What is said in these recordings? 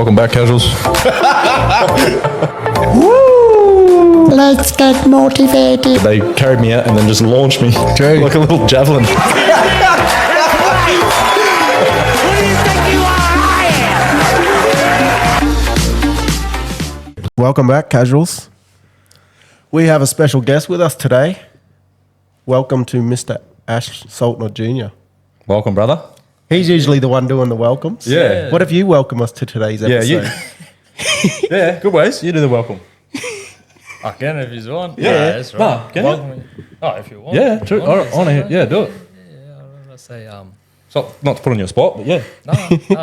Welcome back, casuals. Woo! Let's get motivated. They carried me out and then just launched me like a little javelin. Who do you think you are? I am. Welcome back, casuals. We have a special guest with us today. Welcome to Mr. Ash Saltner Jr. Welcome, brother. He's usually the one doing the welcomes. Yeah. What if you welcome us to today's episode? Yeah, good ways. You do the welcome. I can if you want. Yeah. That's right. No, can you? Welcome. Oh, if you want. Yeah, true. I want to hear. Yeah, do it. Yeah, let's say So, not to put on your spot, but yeah. No,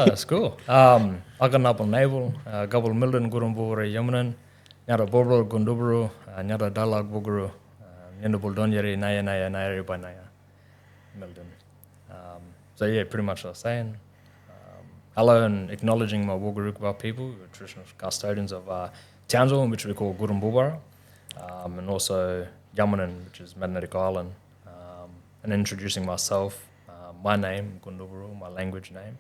that's cool. I got up on naval. Gabal Milden Gurumbura Yamanan. Nyara Bobro Gunduburu. Nyara Dalag Buguru. Yendabul Donyari Naya Naya by Naya. Milden. So yeah, pretty much what I was saying. Hello and acknowledging my Wulgurukaba people, the traditional custodians of Townsville, which we call Gurumbubara, and also Yamanan, which is Magnetic Island, and introducing myself, my name, Gunduburu, my language name,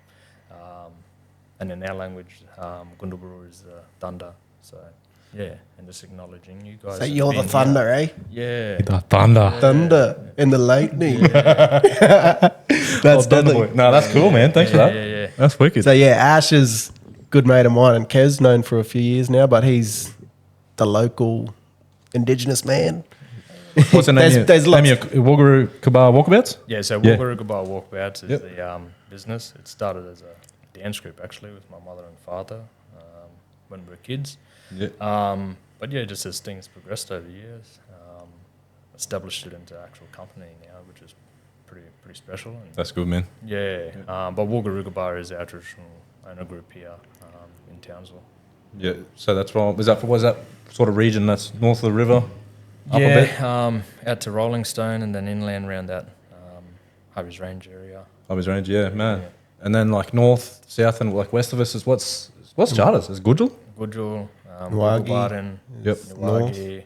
and in our language, Gunduburu is thunder. So yeah, and just acknowledging you guys. So you're the thunder, eh? Yeah. The thunder. Thunder and the lightning. That's Thunder deadly. boy. No, that's cool, man. Thanks for that. Yeah. That's wicked. So yeah, Ash is a good mate of mine, and Kev's known for a few years now, but he's the local indigenous man. What's the name? There's name lots. of Wulgurukaba Walkabouts? Yeah, so Yeah. Wulgurukaba Walkabouts is Yep. the business. It started as a dance group actually with my mother and father when we were kids. Yeah. But yeah, just as things progressed over the years, established it into actual company now, which is pretty special. And That's good, man. yeah, but Wulgurukaba is our traditional owner group here in Townsville. Yeah. So that's from, was that sort of region that's north of the river? Up a bit? Out to Rolling Stone and then inland around that Harvey's Range area. Harvey's Range, yeah, man. And then like north, south, and like west of us is what's Charters? Is Gudjul? Gudjul, Nwagi. Wulgurukaba, Yep. Nwagi,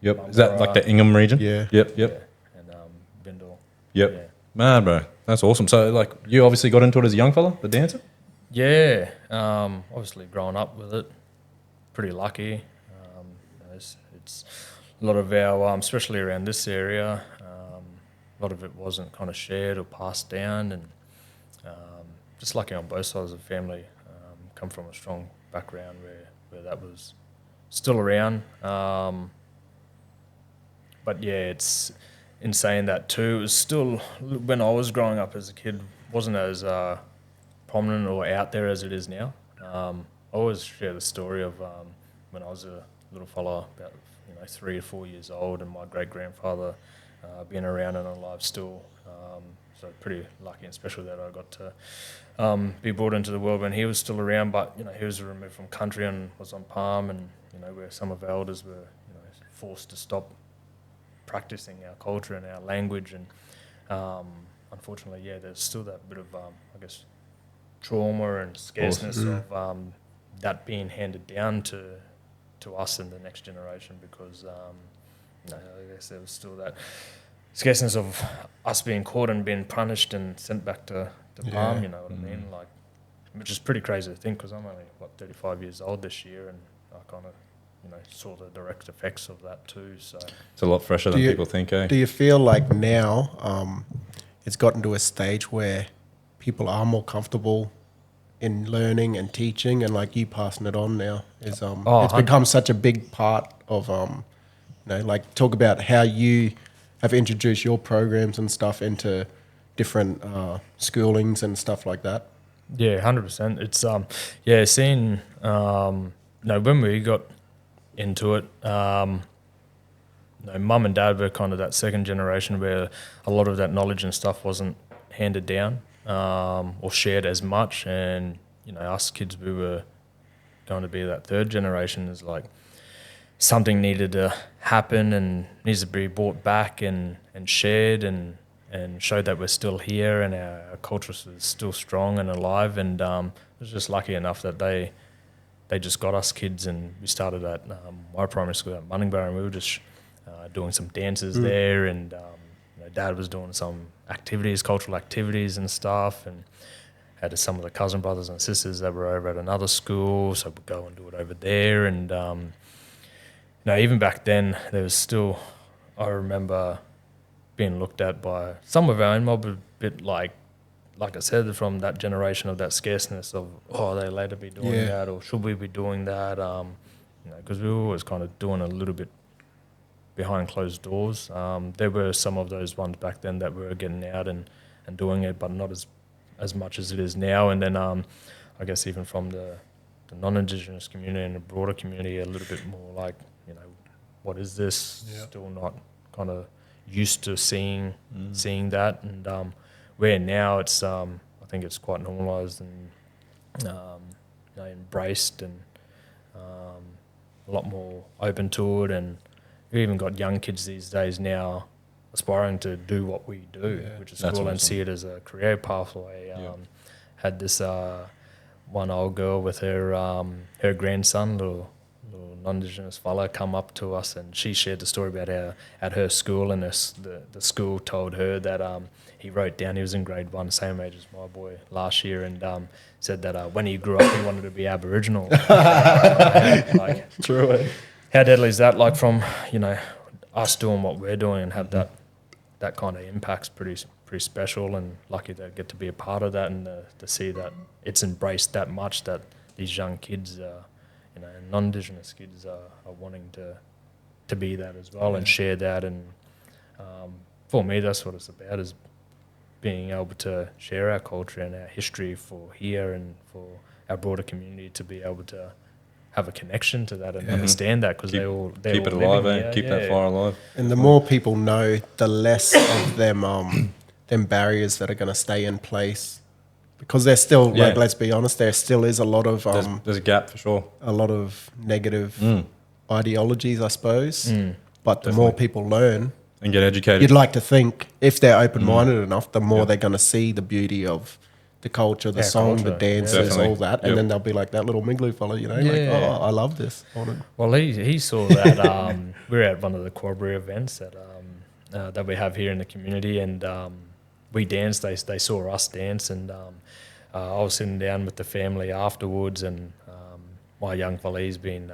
Yep. Is that like the Ingham region? Yeah. Yep. and Bindle. Yep. Yeah. Man, bro, that's awesome. So like, you obviously got into it as a young fella, the dancer. Yeah, obviously growing up with it, pretty lucky. It's a lot of our, especially around this area, a lot of it wasn't kind of shared or passed down, and just lucky on both sides of the family. Come from a strong background where that was still around. But yeah, it's in saying that too, it was still, when I was growing up as a kid, wasn't as prominent or out there as it is now. I always share the story of when I was a little fella, about 3 or 4 years old, and my great grandfather being around and alive still. So pretty lucky and special that I got to be brought into the world when he was still around. But he was removed from country and was on Palm, and where some of our elders were forced to stop practicing our culture and our language, and unfortunately, yeah, there's still that bit of I guess trauma and scarceness of that being handed down to us and the next generation, because I guess there was still that scarceness of us being caught and being punished and sent back to Palm. You know what I mean? Like, which is pretty crazy to think, because I'm only 35 years old this year, and I kind of saw the direct effects of that too. So It's a lot fresher than people think, eh? Do you feel like now it's gotten to a stage where people are more comfortable in learning and teaching, and like you passing it on now is it's become such a big part of like talk about how you have introduced your programs and stuff into different schoolings and stuff like that? yeah, 100%. It's seeing when we got into it, mum and dad were kind of that second generation where a lot of that knowledge and stuff wasn't handed down or shared as much, and us kids, we were going to be that third generation. Is like something needed to happen and needs to be brought back and shared and showed that we're still here and our culture is still strong and alive. And I was just lucky enough that they just got us kids, and we started at my primary school at Munningburra, and we were just doing some dances there, and Dad was doing some activities, cultural activities and stuff, and had some of the cousin brothers and sisters that were over at another school, so we'd go and do it over there. And even back then, there was still, I remember being looked at by some of our own mob a bit like I said, from that generation of that scarceness of, they later be doing that, or should we be doing that? Because we were always kind of doing a little bit behind closed doors. There were some of those ones back then that were getting out and doing it, but not as much as it is now. And then I guess even from the non-Indigenous community and the broader community, a little bit more like, what is this? Still not kind of used to seeing that. And where now it's, I think it's quite normalised and embraced and a lot more open to it. And we've even got young kids these days now aspiring to do what we do, which is cool, and see it as a career pathway. Had this one old girl with her grandson, little non-Indigenous fella, come up to us, and she shared the story about how at her school, and the school told her that he wrote down, he was in grade 1, same age as my boy last year, and said that when he grew up he wanted to be Aboriginal. Like, True. How deadly is that? Like, from us doing what we're doing and have that kind of impact's pretty special, and lucky to get to be a part of that, and to see that it's embraced that much, that these young kids, non-Indigenous kids are wanting to be that as well and share that. And for me, that's what it's about, is being able to share our culture and our history for here and for our broader community to be able to have a connection to that and understand that, because they're all Keep it alive, keep that fire alive. And the more people know, the less of them barriers that are going to stay in place, because there's still, like, let's be honest, there still is a lot of There's a gap for sure. a lot of negative ideologies, I suppose. But the Definitely. more people learn, And get educated. you'd like to think, if they're open-minded enough, the more they're going to see the beauty of the culture, the song, the dances, Definitely. all that, and then they'll be like that little Migloo fella, I love this. Well, he saw that. We were at one of the Corbury events that we have here in the community, and we danced. They saw us dance, and I was sitting down with the family afterwards, and my young fella, he's been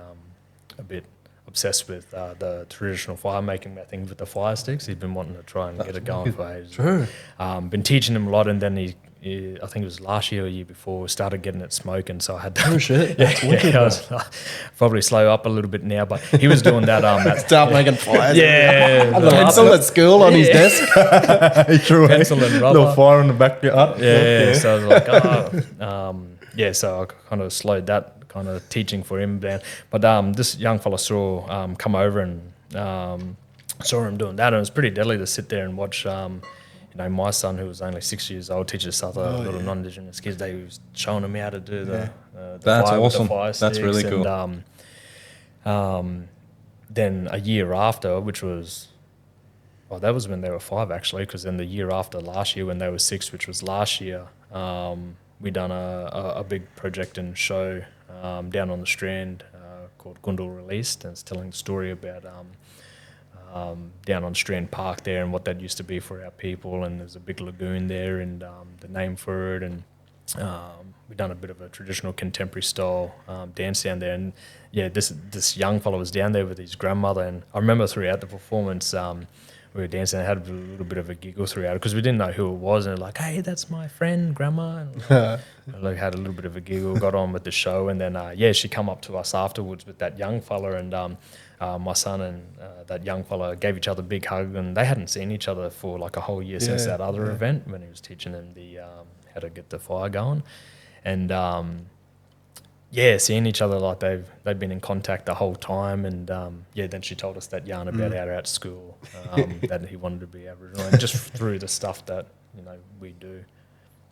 a bit obsessed with the traditional fire making thing with the fire sticks. He's been wanting to try and get it going for ages. True. Been teaching him a lot, and then he I think it was last year or year before, started getting it smoking, so I had to... Oh, shit. That's wicked, I was probably slow up a little bit now, but he was doing that... Start making fires. Yeah. The pencil at school on his desk. True. Pencil and rubber. Little fire in the backyard. Yeah. So I was like, so I kind of slowed that kind of teaching for him down. But this young fella saw come over and saw him doing that, and it was pretty deadly to sit there and watch... my son, who was only 6 years old, teaches other little non-Indigenous kids. They was showing him how to do the That's fire with awesome. the fire That's really sticks. cool. And then a year after, which was, that was when they were 5 actually, because then the year after last year when they were 6, which was last year, we done a big project and show down on the Strand called Gundle Released, and it's telling the story about down on Strand Park there and what that used to be for our people, and there's a big lagoon there and the name for it, and we've done a bit of a traditional contemporary style dance down there, and this young fellow was down there with his grandmother, and I remember throughout the performance we were dancing and had a little bit of a giggle throughout it because we didn't know who it was, and like, hey, that's my friend grandma, and like had a little bit of a giggle, got on with the show, and then she come up to us afterwards with that young fella, and my son and that young fella gave each other a big hug, and they hadn't seen each other for like a whole year since that other event when he was teaching them how to get the fire going, and seeing each other like they've been in contact the whole time, and then she told us that yarn about how at school that he wanted to be Aboriginal, and just through the stuff that we do.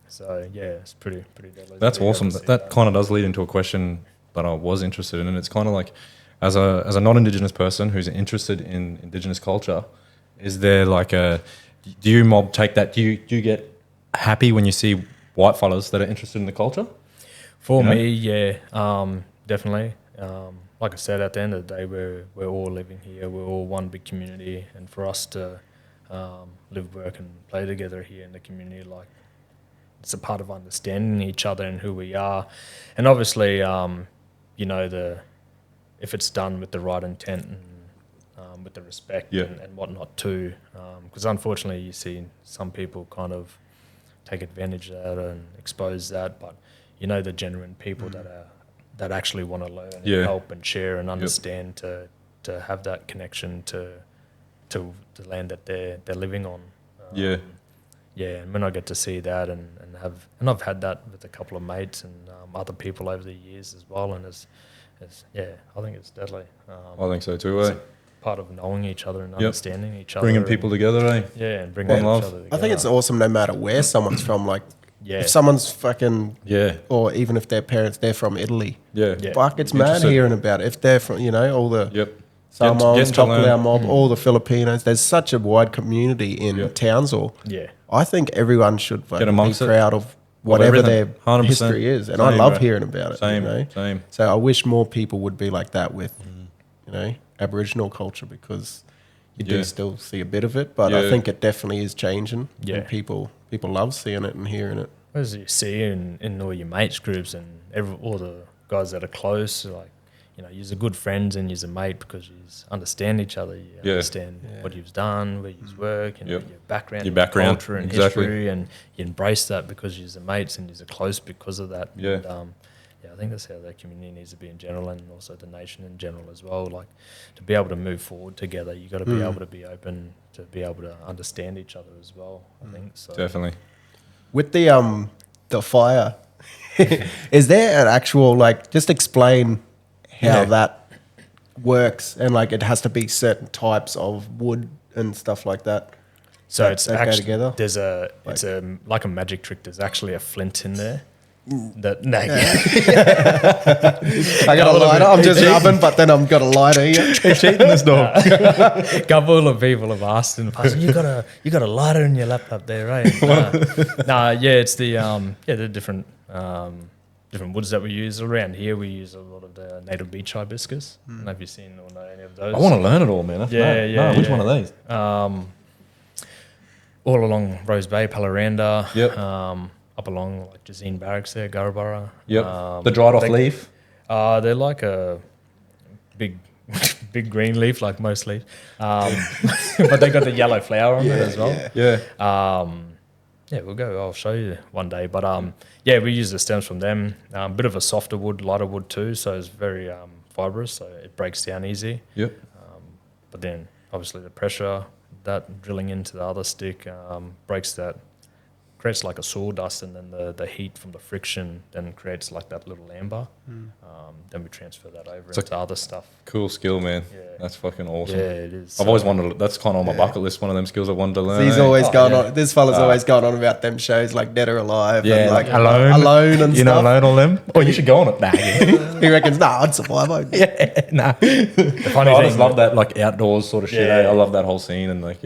So it's pretty deadly. That's awesome. That kind of does lead into a question that I was interested in, and it's kind of like, as a non-Indigenous person who's interested in Indigenous culture, is there like do you mob take that? Do you get happy when you see white fellas that are interested in the culture? For me, definitely. Like I said, at the end of the day, we're all living here. We're all one big community, and for us to live, work, and play together here in the community, like it's a part of understanding each other and who we are, and obviously, you know, if it's done with the right intent and with the respect and whatnot too, because unfortunately you see some people kind of take advantage of that and expose that, but you know the genuine people that actually want to learn and help and share and understand to have that connection to the land that they're living on. And when I get to see that and I've had that with a couple of mates and other people over the years as well, and it's I think it's deadly. I think so too. Eh? Part of knowing each other and understanding each other, bringing people together. Eh? Yeah, and bringing each other together. I think it's awesome no matter where someone's from. Like, if someone's fucking or even if their parents they're from Italy. Fuck, it's mad hearing about it. If they're from, you know, all the Samoans, Topalau mob, all the Filipinos. There's such a wide community in Townsville. I think everyone should fucking be proud of whatever their 100%. History is, and I love hearing about it. Same. So I wish more people would be like that with, you know, Aboriginal culture, because you do still see a bit of it, but I think it definitely is changing. And people love seeing it and hearing it. As you see in all your mates groups and all the guys that are close, like, you know, you're good friends and you're a mate because you understand each other. You understand what you've done, where you work, and your background, culture and history, and you embrace that because you're mates and you're close because of that. And, I think that's how the community needs to be in general, and also the nation in general as well. Like, to be able to move forward together, you got to be able to be open, to be able to understand each other as well. I think so. Definitely. With the fire, is there an actual, like, just explain how that works, and like it has to be certain types of wood and stuff like that. So it's actually together. It's like a magic trick. There's actually a flint in there. That I got a lighter. I'm just rubbing, but then I've got a lighter here. Cheating this dog. A couple of people have asked in the past, you got a lighter in your laptop there, right? It's the different woods that we use around here. We use a lot of the native beach hibiscus. I don't know if you've seen or know any of those. I want to learn it all, man. Which one are these? All along Rose Bay, Palaranda. Up along like Jazeen Barracks there, Gurrabara. The dried off leaf. They're like a big green leaf, like most leaves. But they got the yellow flower on it as well. We'll go. I'll show you one day. But we use the stems from them. Bit of a softer wood, lighter wood too, so it's very fibrous, so it breaks down easy. But then obviously the pressure that drilling into the other stick breaks that. Creates like a sawdust, and then the heat from the friction then creates like that little amber. Then we transfer that over into other stuff. Cool skill, man. That's fucking awesome. Yeah, it is. I've always wanted. That's kind of on my bucket list. One of them skills I wanted to learn. He's always going on. This fella's always going on about them shows like Dead or Alive. And like Alone and you stuff. know, Alone on them. Oh, you should go on it. Nah, he reckons, I'd survive. The funny I thing, just love that like outdoors sort of shit. I love that whole scene, and like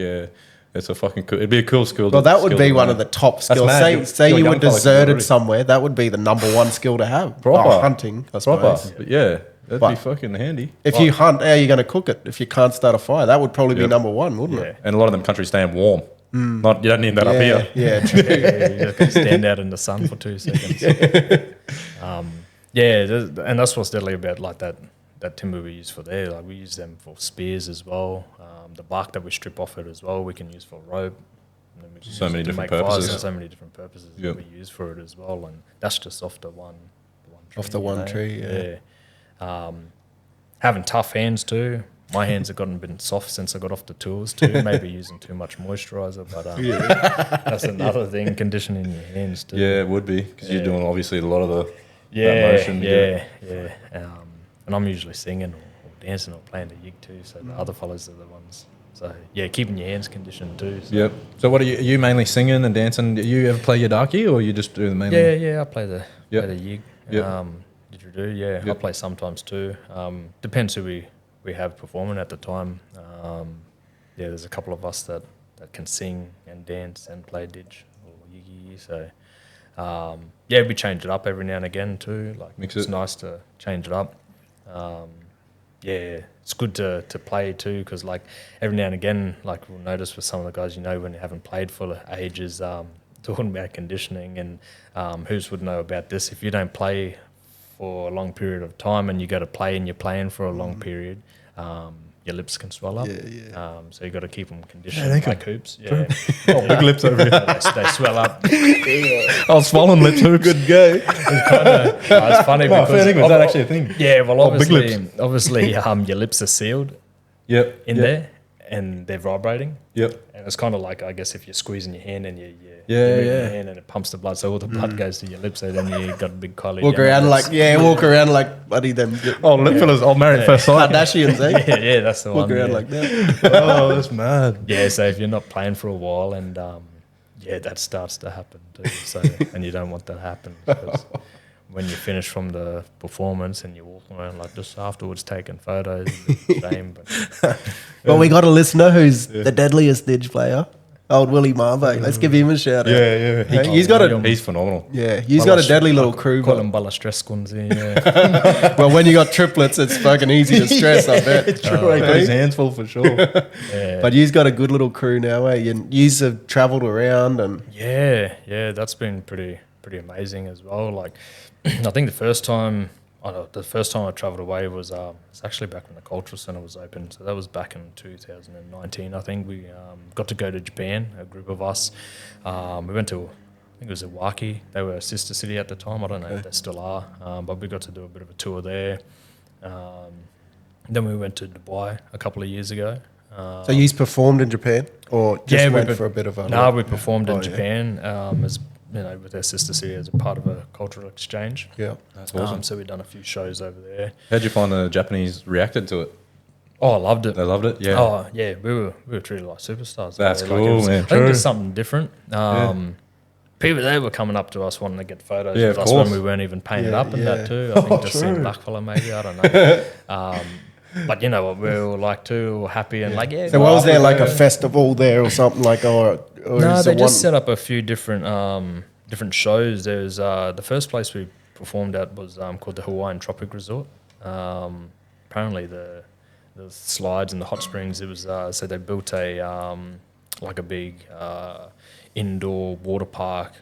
it's a fucking cool. It'd be a cool skill. Well, that would be one of the top skills. Say you were deserted somewhere, that would be the number one skill to have. Proper hunting, I suppose. But that'd be fucking handy. If you hunt, how are you going to cook it? If you can't start a fire, that would probably be number one, wouldn't it? And a lot of them countries staying warm. Not you don't need that up here. Yeah, true. You can stand out in the sun for 2 seconds. And that's what's deadly about like that timber we use for there. Like we use them for spears as well. The bark that we strip off it as well, we can use for rope. And then we So many different purposes. So many different purposes that we use for it as well. And that's just off the one tree. Off the one tree, Having tough hands too. My hands have gotten a bit soft since I got off the tools too. Maybe using too much moisturizer, but that's another thing. Conditioning your hands too. Yeah, it would be because you're doing obviously a lot of that motion. And I'm usually singing or dancing or playing the yig too. So the other fellas are the ones. So keeping your hands conditioned too. So. So what are you mainly singing and dancing? Do you ever play your darkie, or you just do the mainly? Yeah. I play the yig. Didgeridoo. I play sometimes too. Depends who we have performing at the time. There's a couple of us that can sing and dance and play didge or yiggy. So we change it up every now and again too. Like it's nice to change it up. It's good to play too, because like every now and again, like we'll notice with some of the guys, when you haven't played for ages, talking about conditioning, and Hoops would know about this. If you don't play for a long period of time and you go to play and you're playing for a long period, your lips can swell up. So you got to keep them conditioned like Hoops. Yeah. Big lips over here. They swell up. Oh, swollen lips, Hoops. Good go. It's funny because Was that actually a thing? yeah, well, big lips. obviously, your lips are sealed Yep. there, and they're vibrating. Yep. And it's kind of like, I guess, if you're squeezing your hand and you Yeah, move yeah. your hand and it pumps the blood, so all the blood goes to your lips, so then you got a big collie. Walk around like bloody them Oh, lip fillers. Oh, married at first sight. Kardashians, eh? yeah, that's the Walk one. around yeah. like that. Oh, that's mad. Yeah, so if you're not playing for a while, and that starts to happen too. So, and you don't want that to happen, because when you finish from the performance and you walk around like just afterwards taking photos, it's a shame. But Well, we got a listener who's the deadliest Didge player, old Willie Marve. Let's give him a shout out. Yeah. Hey, he's got a He's phenomenal. he's got a deadly little crew. call But, them balastresquins. Yeah. well, when you got triplets, it's fucking easy to stress. I bet. Got his hands full for sure. But you've got a good little crew now, eh? And you've have travelled around and Yeah, that's been pretty amazing as well. Like, I think the first time I travelled away was it's actually back when the Cultural Centre was open. So that was back in 2019. I think we got to go to Japan, a group of us. We went to, I think it was Iwaki. They were a sister city at the time. I don't know if they still are, but we got to do a bit of a tour there. Then we went to Dubai a couple of years ago. so you've performed in Japan or just went we for a bit of a No, we performed in yeah. Japan as with their sister city as a part of a cultural exchange. Yeah. That's awesome. So we've done a few shows over there. How'd you find the Japanese reacted to it? Oh, I loved it. They loved it? Yeah. Oh, yeah. We were treated like superstars. That's Like, cool, it was, man. I think True. there's something different. People there were coming up to us wanting to get photos Yeah, with of us when course. we weren't even painted Yeah, up and yeah. that too. I think just seeing blackfella maybe. I don't know. But you know what? We were like too happy and like, yeah. So go was up there and like go. a festival there or something like, or No, is they it just one? set up a few different shows. There's the first place we performed at was called the Hawaiian Tropic Resort. Apparently the slides and the hot springs. It was so they built a like a big indoor water park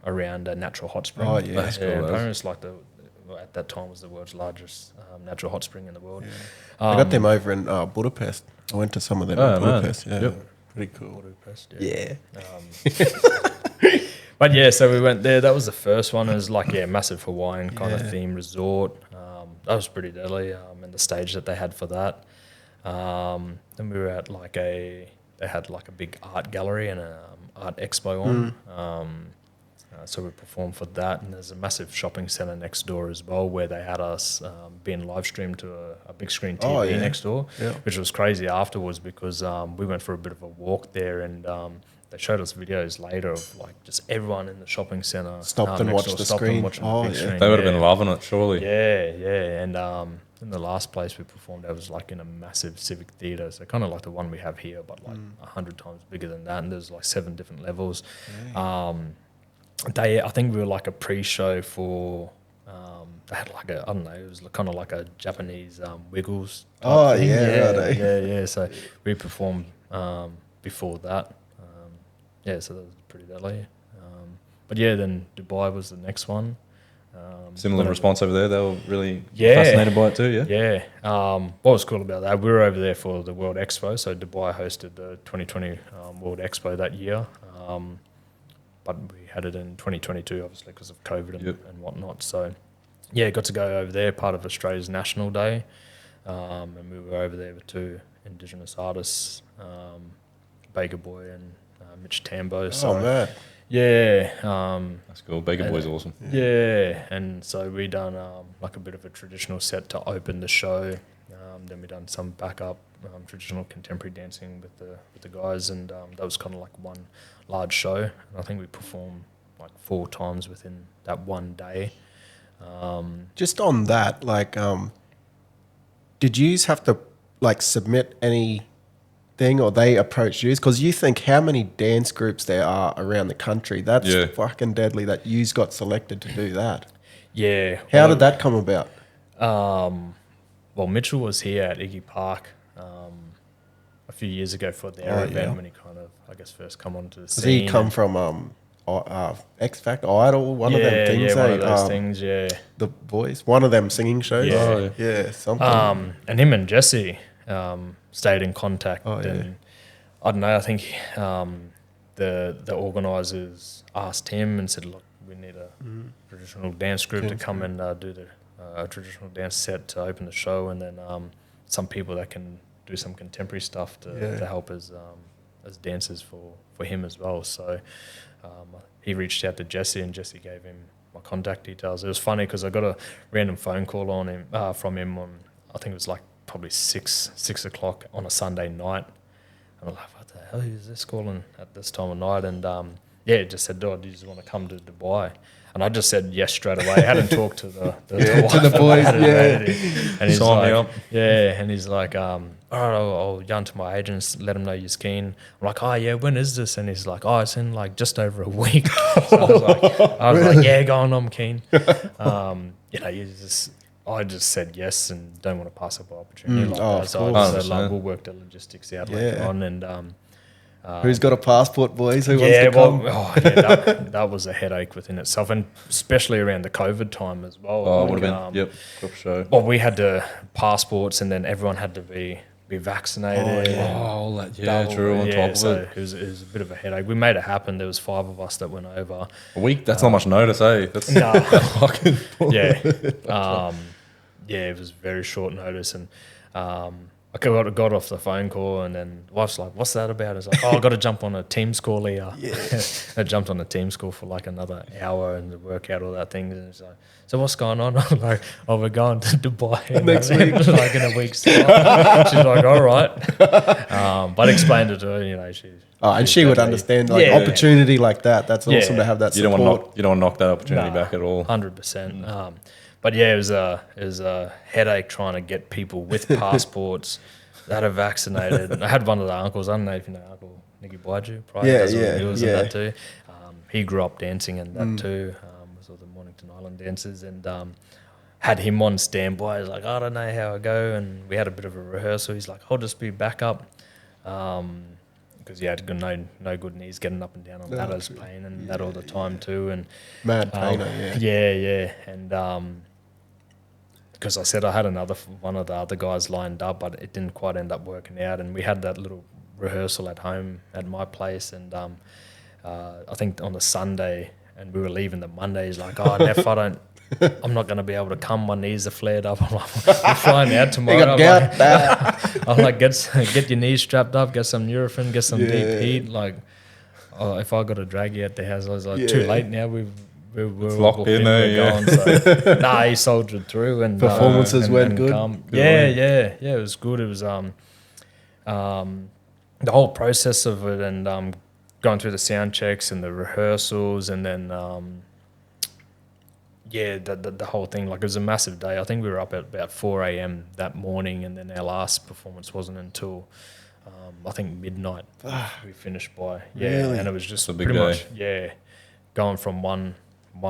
around a natural hot spring. Oh, yeah. That's cool, that is. Apparently it's like at that time was the world's largest natural hot spring in the world. I got them over in Budapest. I went to some of them Oh, in man. Budapest. Yeah. Yep. Pretty cool. Yeah. Yeah. But yeah, so we went there. That was the first one. It was like, massive Hawaiian kind of theme resort. That was pretty deadly. And the stage that they had for that. Then we were at they had like a big art gallery and an art expo on. So we performed for that. And there's a massive shopping centre next door as well where they had us being live streamed to a big screen TV next door, which was crazy afterwards because we went for a bit of a walk there and they showed us videos later of like just everyone in the shopping centre Stopped and next watched door, the stopped and screen. watching the Oh, big yeah. screen. They would have been loving it, surely. Yeah. And in the last place we performed, that was like in a massive civic theatre, so kind of like the one we have here, but like 100 times bigger than that. And there's like 7 different levels. I think we were like a pre-show for. They had like I don't know. It was kind of like a Japanese Wiggles. Type Oh, thing. yeah, right, yeah. So we performed before that. So that was pretty deadly. But yeah, then Dubai was the next one. Similar response over there. They were really Yeah. fascinated by it too, yeah? Yeah. What was cool about that, we were over there for the World Expo. So Dubai hosted the 2020 World Expo that year. But we had it in 2022, obviously, because of COVID and whatnot. So, yeah, got to go over there, part of Australia's National Day. And we were over there with 2 indigenous artists, Baker Boy and Mitch Tambo. So, Oh, man. yeah. That's cool. Baker Boy's awesome. Yeah, and so we done like a bit of a traditional set to open the show. Then we done some backup traditional contemporary dancing with the guys, and that was kind of like one large show. And I think we performed like 4 times within that one day. Just on that, like, did you have to like submit anything, or they approached you? Because you think how many dance groups there are around the country. That's Yeah. fucking deadly that you got selected to do that. Yeah. How did that come about? Well, Mitchell was here at Iggy Park a few years ago for their Oh, event yeah. when he kind of, I guess, first come onto the Does scene. he come from X Factor, Idol, one of them things. Yeah, one of those things, yeah. The Voice, one of them singing shows. Yeah. Oh, Yeah, something. And him and Jesse stayed in contact. Oh, yeah. And I don't know, I think the organisers asked him and said, look, we need a traditional dance group to come and do the traditional dance set to open the show, and then some people that can do some contemporary stuff to help as dancers for him as well. So he reached out to Jesse, and Jesse gave him my contact details. It was funny because I got a random phone call on him from him on, I think it was like probably 6 o'clock on a Sunday night. And I'm like, what the hell is this calling at this time of night? And it just said, "Oh, do you just want to come to Dubai?" And I just said yes straight away. I hadn't talked to the to the boys, And he's Sign me like, up. and he's like, all right, I'll yarn to my agents, let them know you're keen. I'm like, oh yeah, when is this? And he's like, oh, it's in like just over a week. So I was like, yeah, go on, I'm keen. I just said yes and don't want to pass up an opportunity like that. of So I course. just said, like, 100%. we'll work the logistics out later on. And Who's got a passport, boys? Who wants to come? that was a headache within itself, and especially around the COVID time as well. Oh, Like, would have been. Yep. Good show. Well, we had the passports, and then everyone had to be vaccinated. and all that. double- True. On top of so it. it was a bit of a headache. We made it happen. There was 5 of us that went over. A week. That's not much notice, eh? That's No. fucking. Yeah. It was very short notice, and I got off the phone call, and then the wife's like, "What's that about?" It's like, "Oh, I got to jump on a Teams call here." I jumped on a Teams call for like another hour and to work out all that things. And it's like, "So what's going on?" I'm like, "Oh, we're going to Dubai Next week. like in a week's time." She's like, "All right," but I explained it to her. And she would understand like Yeah. opportunity like that. That's Yeah. awesome to have that You support. don't want to knock that opportunity back at all. 100%. But yeah, it was a headache trying to get people with passports that are vaccinated. I had one of the uncles. I don't know if you know Uncle Nicky Baiju. Yeah, He was yeah. in that too. He grew up dancing in that too. Was all the Mornington Island dances, and had him on standby. He's like, I don't know how I go, and we had a bit of a rehearsal. He's like, I'll just be backup. Because he had no good knees getting up and down on ladders, pain and that all the time too, and Mad painter, and because I said I had one of the other guys lined up, but it didn't quite end up working out, and we had that little rehearsal at home at my place, and I think on the Sunday, and we were leaving the Monday. He's like, "Oh, Neff, I'm not going to be able to come. My knees are flared up." I'm like, "We're flying out tomorrow." I'm like, get your knees strapped up, get some Nurofen, get some deep heat. Like, if I got to drag you at the house, I was like, too late now. We're locked booked in we're there, going. He soldiered through, and Performances went good? It was good. It was the whole process of it, and going through the sound checks and the rehearsals, and then the whole thing. Like, it was a massive day. I think we were up at about 4 a.m. that morning, and then our last performance wasn't until I think midnight. We finished by Really? and it was just a big pretty day. much going from one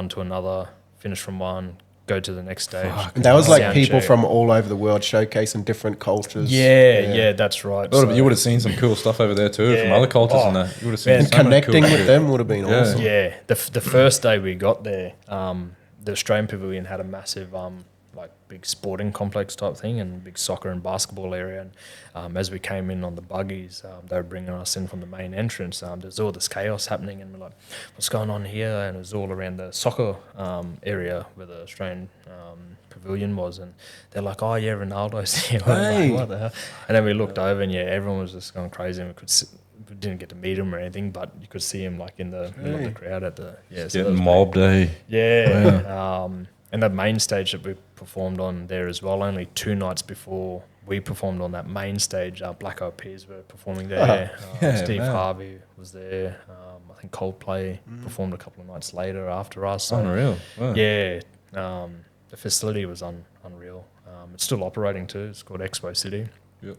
to another, finish from one, go to the next stage. And that was like Sound people check. from all over the world showcasing different cultures. Yeah, that's right. You would have seen some cool stuff over there too from Yeah. other cultures Oh, and that. You would have seen And so many connecting cool with shit. them would have been awesome. Yeah, the first day we got there, the Australian Pavilion had a massive like big sporting complex type thing and big soccer and basketball area. And as we came in on the buggies, they were bringing us in from the main entrance. There's all this chaos happening, and we're like, what's going on here? And it was all around the soccer area where the Australian Pavilion was. And they're like, oh yeah, Ronaldo's here. Hey. Like, what the hell? And then we looked over, and everyone was just going crazy, and we didn't get to meet him or anything, but you could see him like in the middle of the crowd at the so that Getting was mobbed, eh? yeah. And the main stage that we performed on there as well, only 2 nights before we performed on that main stage, Black Eyed Peas were performing there. Steve Harvey was there. I think Coldplay performed a couple of nights later after us. So, Unreal. Wow. yeah. The facility was unreal. It's still operating too. It's called Expo City. Yep.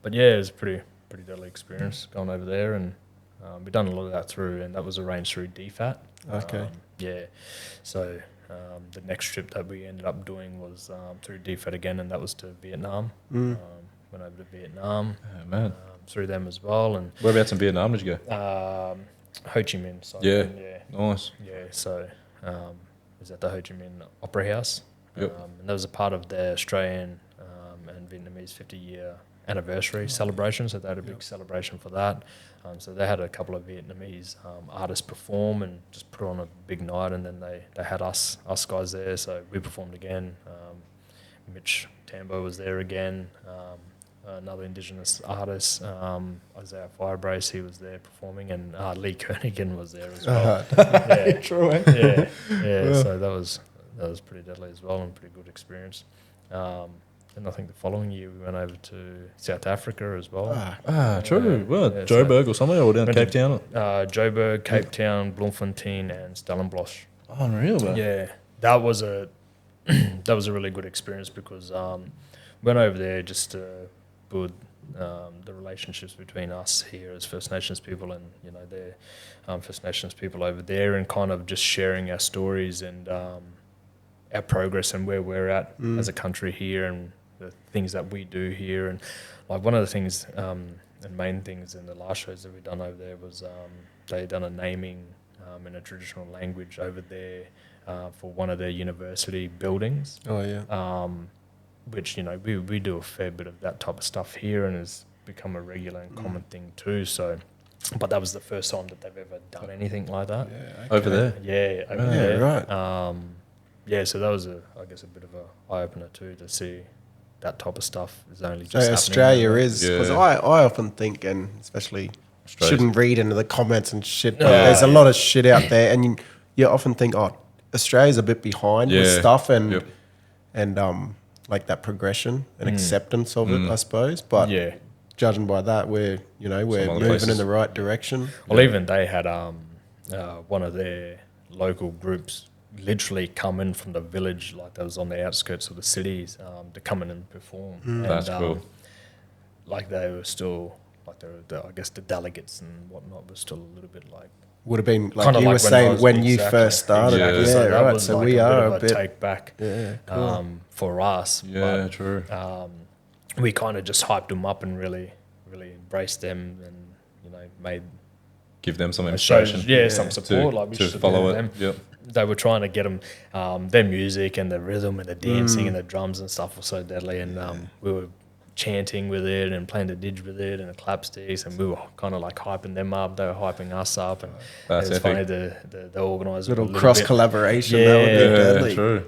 But yeah, it was a pretty deadly experience going over there, and we've done a lot of that through, and that was arranged through DFAT. Okay. So the next trip that we ended up doing was through DFAT again, and that was to Vietnam. Went over to Vietnam Oh, man. through them as well, and Whereabouts in Vietnam did you go? Ho Chi Minh. So Yeah. yeah, Nice. yeah. So it was at the Ho Chi Minh Opera House, Yep. and that was a part of the Australian and Vietnamese 50-year anniversary celebration. So they had a big celebration for that. So they had a couple of Vietnamese artists perform and just put on a big night, and then they had us guys there. So we performed again. Mitch Tambo was there again. Another indigenous artist, Isaiah Firebrace, he was there performing, and Lee Kernigan was there as well. Yeah, True, eh? yeah. So that was pretty deadly as well, and pretty good experience. And I think the following year we went over to South Africa as well. True. Well, yeah, Joburg or somewhere, or down went Cape to- Town. Joburg, Cape Town, Bloemfontein, and Stellenbosch. Oh, unreal, bro. Yeah, that was a that was a really good experience because went over there just to build the relationships between us here as First Nations people and their First Nations people over there, and kind of just sharing our stories and our progress and where we're at as a country here and the things that we do here. And like one of the things and main things in the last shows that we've done over there was they done a naming in a traditional language over there for one of their university buildings. Oh yeah. Which we do a fair bit of that type of stuff here, and has become a regular and common thing too. So, but that was the first time that they've ever done anything like that. Yeah, Over there. Yeah, over Yeah, there. right. Yeah, so that was I guess a bit of a eye opener too, to see that type of stuff is only just So happening. Australia is, because Yeah. I often think, and especially Australia's- shouldn't read into the comments and shit, but Yeah. there's a lot of shit out there, and you often think, oh, Australia's a bit behind with Yeah. stuff, and Yep. and like that progression and acceptance of it, I suppose. But Yeah. judging by that, we're Some other moving places. in the right direction. Well, even they had one of their local groups literally come in from the village, like that was on the outskirts of the cities, to come in and perform. And, That's cool. Like they were still, like I guess the delegates and whatnot were still a little bit like. Would have been like Kinda you were like when I saying was- when you exactly, first started. exactly. Yeah, So that right. was So like we are a a bit bit. of a take back Yeah, cool. for us. Yeah, true. But we kind of just hyped them up and really embraced them, and made Give them some shows, inspiration. some support, like we to should follow it. them. Yep. They were trying to get them, their music and the rhythm and the dancing and the drums and stuff was so deadly, and we were chanting with it and playing the didge with it and the clapsticks, and we were kind of like hyping them up. They were hyping us up, and That's it was epic. funny the organizer Little a little cross bit- collaboration. Yeah, That would be Yeah, deadly. true.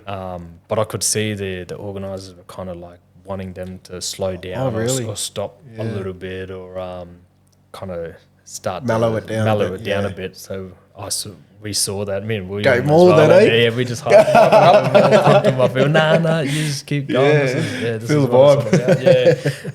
but I could see the organisers were kind of like wanting them to slow down Oh, really? or stop a Yeah. little bit, or kind of start Mellow to it down a mellow bit, it down yeah. a bit. So we saw that. Me and William Go as more well, than, and eh? yeah, we just hyped him up. Nah, you just keep going. Yeah. This Feel is the what it's all about.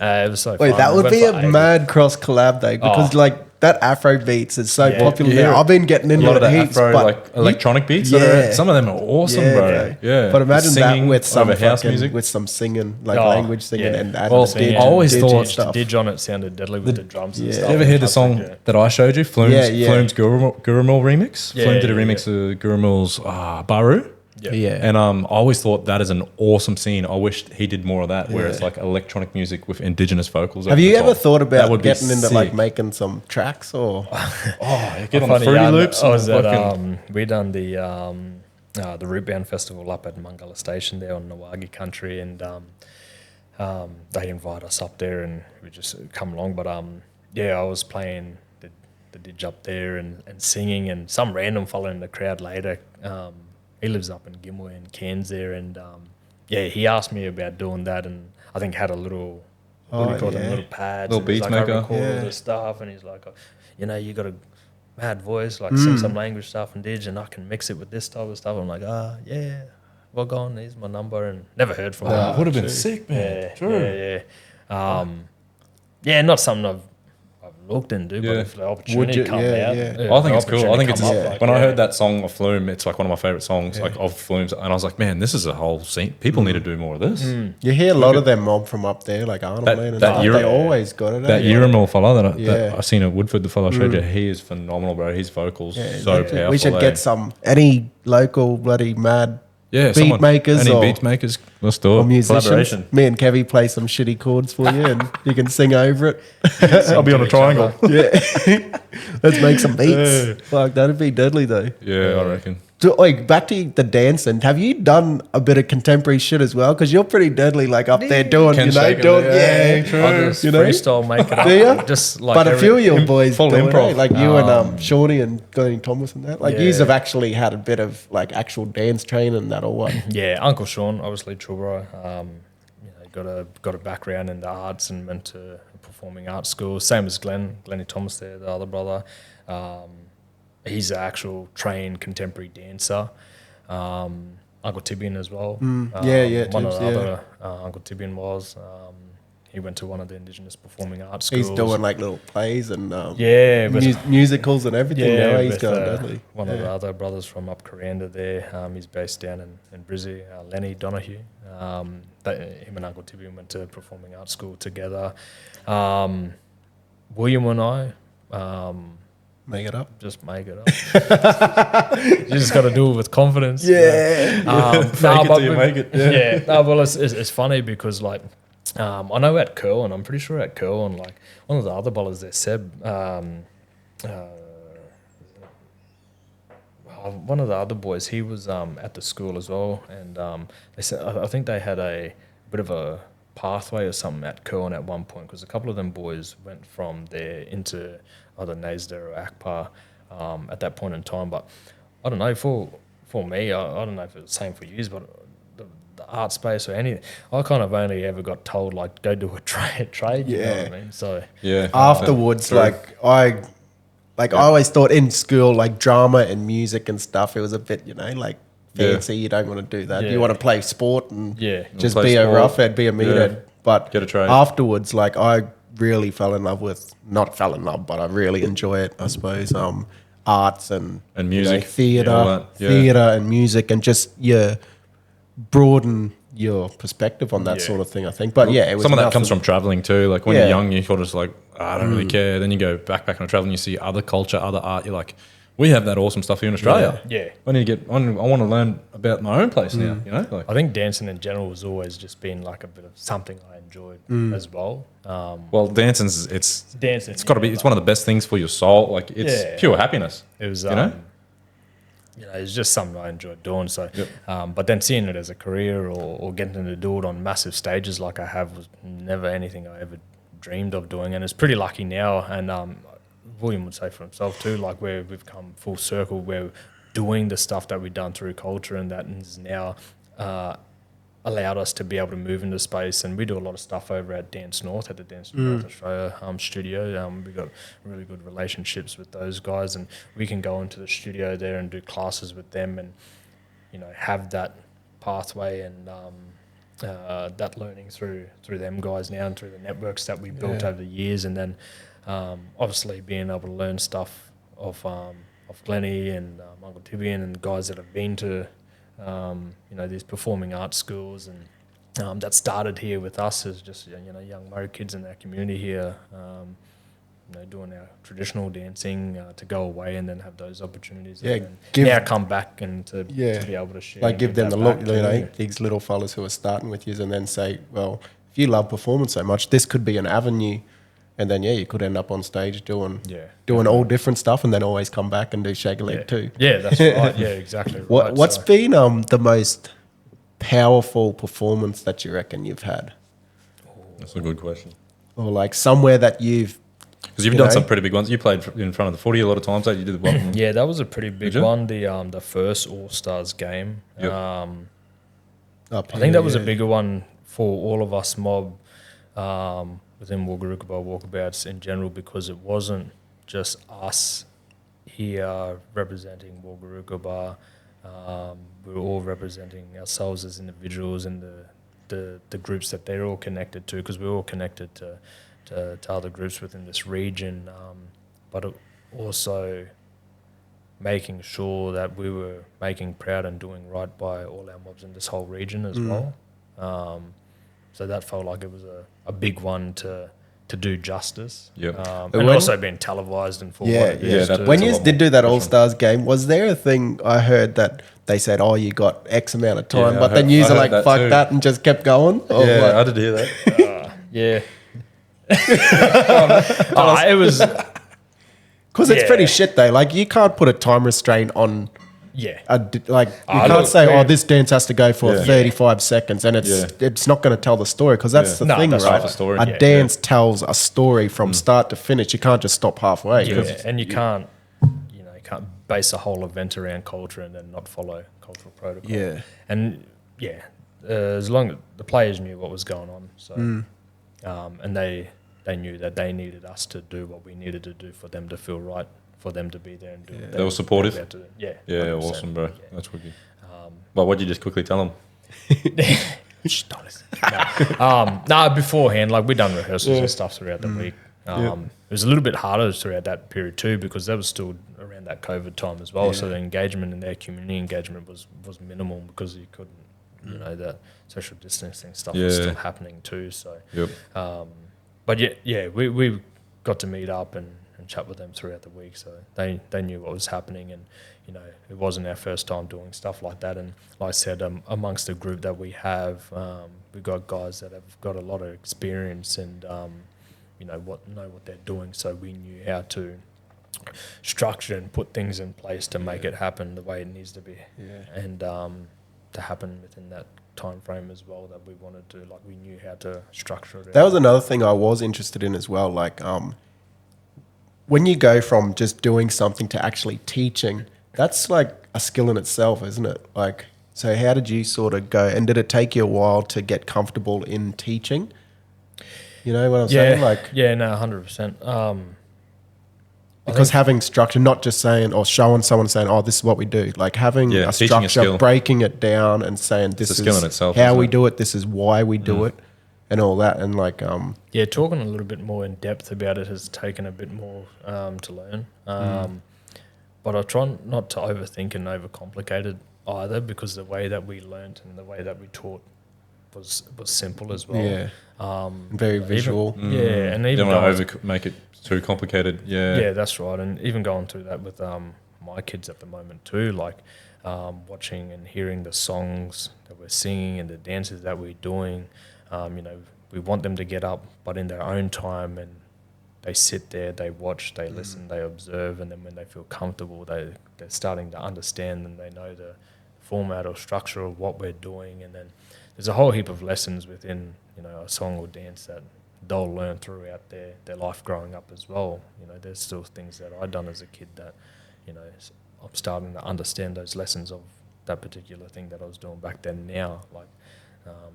Yeah, it was so Wait, fun. that We would went be for a ages. mad cross collab though, because Oh. like that Afro beats is so Yeah. popular You hear now. it. I've been getting A into lot of it the heaps, Afro, but like electronic beats. that Yeah. are, some of them are awesome, bro. Yeah. But imagine that Singing with some over house fucking, music. with some singing, like Oh, language singing, yeah. and adding Well, the didge, I always and thought- didge The stuff. didge on it sounded deadly with the drums and yeah. stuff. You ever hear the I song think, yeah. that I showed you? Flume's, Yeah, yeah. Flume's Gurumil remix. Yeah, Flume did a yeah, remix of Gurumil's Baru. Yeah. Yeah. And I always thought that is an awesome scene. I wish he did more of that, where it's Yeah. like electronic music with indigenous vocals. Have over you the ever top. thought That about would be getting into like sick. making some tracks or? Oh, get on the Funny Fruity yarn, Loops. I was and at fucking- we done the Root Bound Festival up at Mangala Station there on Nawagi country, and they invite us up there and we just come along. But I was playing the didge up there and singing, and some random fella in the crowd later, he lives up in Gimwe in Cairns there, and he asked me about doing that, and I think had a little what do you call them, yeah. little pads, Little and he's beats like, I maker. record all Yeah. this stuff, and he's like, you got a mad voice, like sing some language stuff and didge, and I can mix it with this type of stuff. I'm like, yeah, well gone, here's my number, and never heard from him. would have been sick, man. Yeah, not something I've looked into, but Yeah. if the opportunity you? come Yeah, out, yeah. if I think the it's cool. I think it's opportunity come up, when I like, heard that song of Flume, it's like one of my favorite songs, like of Flume's, and I was like, man, this is a whole scene. People need to do more of this. You hear a lot of them mob from up there, like Arnold That- Man, and that stuff. Euro- They always got it. That eh? Uramil fella that Yeah. I seen at Woodford, the fella I showed you, he is phenomenal, bro. His vocals so exactly. powerful. We should eh? get some any local bloody mad Yeah, beat makers any or beat makers. Let's do or it. musicians. Collaboration. Me and Kevy play some shitty chords for you, and you can sing over it. I'll be on a triangle. Yeah, let's make some beats. Yeah. Fuck, that'd be deadly though. Yeah, I reckon. So, like, back to the dancing. Have you done a bit of contemporary shit as well? Because you're pretty deadly, like up there doing, Can you know, shake it, doing, yeah, yeah, true. I just You know? freestyle, make it up. Do ya? Just like but a few of your im- boys full do it, improv. eh? Like you and Shorty and Glennie Thomas and that. Like Yeah. yous have actually had a bit of like actual dance training and that or what? Yeah, Uncle Sean, obviously Trubro, got a background in the arts and went to a performing arts school. Same as Glennie Thomas there, the other brother. He's an actual trained contemporary dancer. Uncle Tibian as well. One One Tibbs, of the other Uncle Tibian was. He went to one of the indigenous performing arts schools. He's doing like little plays and Yeah, with- musicals and everything. yeah, now he's with, going deadly. one of the other brothers from up Coranda there. He's based down in Brizzy, Lenny Donahue. Him and Uncle Tibian went to performing arts school together. William and I Make it up. just make it up. You just got to do it with confidence. Yeah. Fake it till you make it. Yeah. No, well, it's funny because like I know at Curl, and I'm pretty sure at Curl, and like one of the other ballers there, Seb. One of the other boys, he was at the school as well, and they said I think they had a bit of a pathway or something at Curl at one point because a couple of them boys went from there into either NASDA or ACPA at that point in time. But I don't know for me, I don't know if it's the same for you, but the art space or anything, I kind of only ever got told like go do a trade. You know what I mean? So Yeah. Afterwards, True. I always thought in school, like drama and music and stuff, it was a bit, you know, like Yeah. fancy. You don't want to do that. Yeah. You want to play sport and Yeah. just Play be a sport. roughhead, be a meathead. Yeah. But Get a trade. afterwards, like I really fell in love with, not fell in love, but I really enjoy it, I suppose. Arts and music, theatre, all that, yeah. theatre and music, and just broaden your perspective on that Yeah. sort of thing, I think. But yeah, it was Some of that comes nothing- from traveling too. Like when Yeah. you're young, you're just like, I don't really care. Then you go backpack on a travel and you see other culture, other art. You're like, we have that awesome stuff here in Australia. Yeah. I need to get. I want to learn about my own place now. You know, like I think dancing in general has always just been like a bit of something I enjoyed as well. well, dancing's Dancing, It's got to be. It's one of the best things for your soul. Like it's Yeah. pure happiness. It was, You know? it's just something I enjoyed doing. So, Yep. but then seeing it as a career or getting to do it on massive stages like I have was never anything I ever dreamed of doing. And it's pretty lucky now. And William would say for himself too, like where we've come full circle, we're doing the stuff that we've done through culture, and that is now allowed us to be able to move into space. And we do a lot of stuff over at Dance North, at the Dance North Australia studio. We've got really good relationships with those guys, and we can go into the studio there and do classes with them, and you know have that pathway and that learning through them guys now and through the networks that we built over the years, and then obviously being able to learn stuff of Glennie and Uncle Tibian and guys that have been to these performing arts schools, and that started here with us as just young Murray kids in our community here, doing our traditional dancing to go away and then have those opportunities. Yeah, and give- now come back and to Yeah. be able to share. like and give them that the look, back you know, too. these little fellas who are starting with you, and then say, well, if you love performance so much, this could be an avenue, and then you could end up on stage doing all different stuff, and then always come back and do shake a leg Yeah. too. Yeah, that's right. Yeah, exactly. Right. What's So- been the most powerful performance that you reckon you've had, That's a good question. or like somewhere that you've Because you've You done know? some pretty big ones. You played in front of the footy a lot of times. You did what? Yeah, that was a pretty big you? one. The first All Stars game. Yep. up I think that was a here, bigger one for all of us mob within Wulgurukaba Walkabouts in general, because it wasn't just us here representing Wulgurukaba. We were all representing ourselves as individuals and the groups that they're all connected to, because we're all connected to other groups within this region, but it also making sure that we were making proud and doing right by all our mobs in this whole region as well. So that felt like it was a big one to to do justice. Yep. And when- also being televised and for what it yeah, is that- too. When a you lot did more do that All professional. Stars game, was there a thing I heard that they said, "Oh, you got X amount of time," Yeah, but I then heard- you I are heard like, that "Fuck too. that," and just kept going? Or Yeah, what? I did hear that. Yeah. It was. Because it's Yeah. pretty shit though. Like you can't put a time restraint on. Yeah. You can't look, say, we- "Oh, this dance has to go for Yeah. 35 seconds," and it's not going to tell the story because that's Yeah. the No, thing, that's right? half the story. A Yeah. dance tells a story from start to finish. You can't just stop halfway. Yeah, 'cause- and you can't base a whole event around culture and then not follow cultural protocol. Yeah. And as long as the players knew what was going on, so and they knew that they needed us to do what we needed to do for them to feel right, for them to be there and do. What They were supportive? were about to do. Yeah. Yeah, 100%. awesome, bro. Yeah. That's wicked. But what'd you just quickly tell them? Shh, don't listen. No, beforehand, like we'd done rehearsals and stuff throughout the week. It was a little bit harder throughout that period too because that was still around that COVID time as well. So the engagement and their community engagement was minimal because you couldn't, the social distancing stuff was Yeah. still happening too. So, Yep. but we got to meet up and chat with them throughout the week. So they knew what was happening and, it wasn't our first time doing stuff like that. And like I said, amongst the group that we have, we've got guys that have got a lot of experience and, know what they're doing. So we knew how to structure and put things in place to make it happen the way it needs to be. Yeah. And to happen within that time frame as well that we wanted to, like we knew how to structure it. That was another thing I was interested in as well. Like, when you go from just doing something to actually teaching, that's like a skill in itself, isn't it? Like, so how did you sort of go? And did it take you a while to get comfortable in teaching? You know what I'm saying? Like, 100%. because having structure, not just saying or showing someone saying, "Oh, this is what we do." Like having Yeah, a teaching a structure, skill. breaking it down, and saying, "This a is skill in itself, how isn't we it? do it. This is why we do it," and all that. And like, Talking a little bit more in depth about it has taken a bit more to learn. But I try not to overthink and overcomplicate it either because the way that we learnt and the way that we taught was simple as well. yeah, very Even- visual. and You even don't going, want to make it too complicated. Yeah. yeah, that's right. And even going through that with my kids at the moment too, like watching and hearing the songs that we're singing and the dances that we're doing. We want them to get up, but in their own time, and they sit there, they watch, they listen, they observe, and then when they feel comfortable, they're starting to understand and they know the format or structure of what we're doing. And then there's a whole heap of lessons within a song or dance that they'll learn throughout their life growing up as well. There's still things that I've done as a kid that I'm starting to understand those lessons of that particular thing that I was doing back then now. Like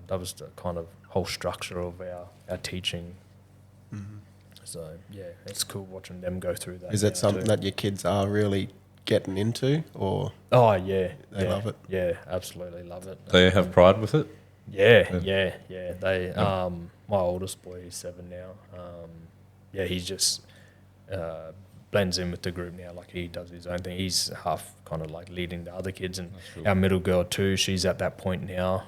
that was the kind of whole structure of our teaching. So it's cool watching them go through that. Is it now something too. that your kids are really getting into, or Oh yeah, They love it? Yeah, absolutely love it. They have pride with it. Yeah. They my oldest boy is 7 now. He just blends in with the group now. Like he does his own thing. He's half kind of like leading the other kids, and our middle girl too. She's at that point now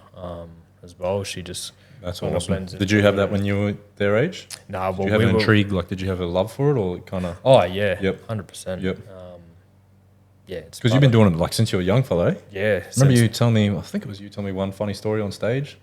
as well. She just That's kinda awesome. blends Did into you have the that when you were their age? Nah, Did well, you have we an were, intrigue? Like, did you have a love for it, or kind of? Oh yeah, Yep. 100%. Yep. It's Because you've been doing it like since you were young, fellow. Eh? Yeah. Remember since- you telling me? I think it was you telling me one funny story on stage.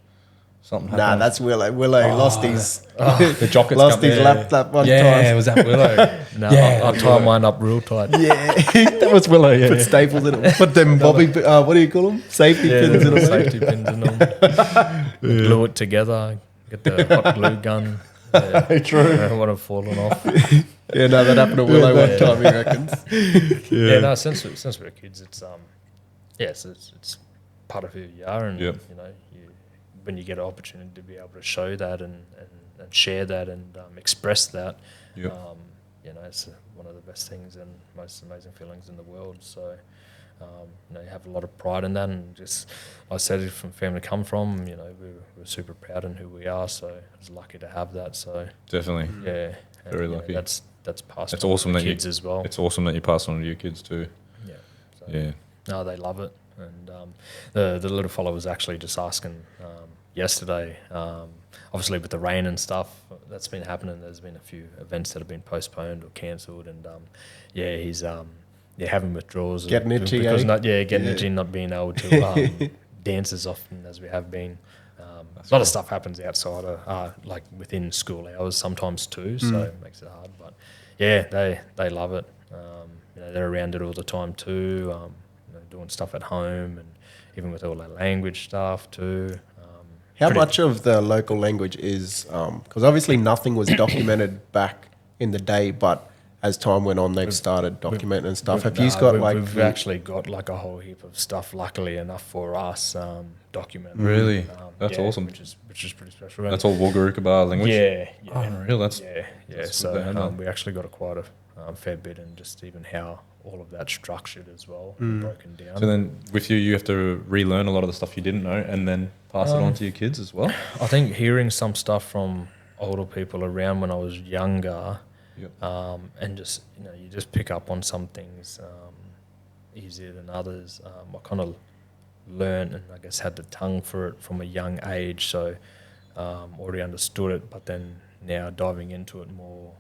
Something happened. nah? That's Willow. Willow lost his the jockets lost come- his yeah. laptop one Yeah, time. was that Willow? No, Yeah, I'll tie mine up real tight. Yeah, that was Willow. Yeah. put staples in it. Put them bobby. What do you call them? Safety pins in them. Safety pins in them. Glue it together. Get the hot glue gun. Yeah, True. I want to fallen off. Yeah, no, that happened to Willow one time. He reckons. Yeah, no. Since we were kids, it's it's part of who you are, and Yep. when you get an opportunity to be able to show that and share that and express that, Yep. it's one of the best things and most amazing feelings in the world. So, you have a lot of pride in that, and just like I said, from family come from, we're super proud in who we are. So I was lucky to have that. So Definitely. yeah, Very and, lucky. That's passed. It's on awesome to that the you- kids as well. It's awesome that you pass on to your kids too. Yeah. So, Yeah. No, they love it, and the little fellow was actually just asking yesterday. Obviously, with the rain and stuff that's been happening, there's been a few events that have been postponed or cancelled, and he's having withdrawals, Getting itchy, because eh? getting itchy, not being able to dance as often as we have been. A lot of stuff happens outside of like within school hours sometimes too, so it makes it hard. But yeah, they love it. They're around it all the time too. Doing stuff at home, and even with all that language stuff too. How much of the local language is, because obviously nothing was documented back in the day, but as time went on, they've started documenting and stuff. Have you got we've actually got like a whole heap of stuff, luckily enough for us, documented. Really? That's awesome. Which is pretty special. That's all Wulgurukaba language? Yeah. Oh, unreal. That's So we actually got quite a fair bit, and just even how all of that's structured as well, broken down. So then with you have to relearn a lot of the stuff you didn't know and then pass it on to your kids as well? I think hearing some stuff from older people around when I was younger, and just, you just pick up on some things easier than others. I kind of learned and I guess had the tongue for it from a young age, so already understood it, but then now diving into it more,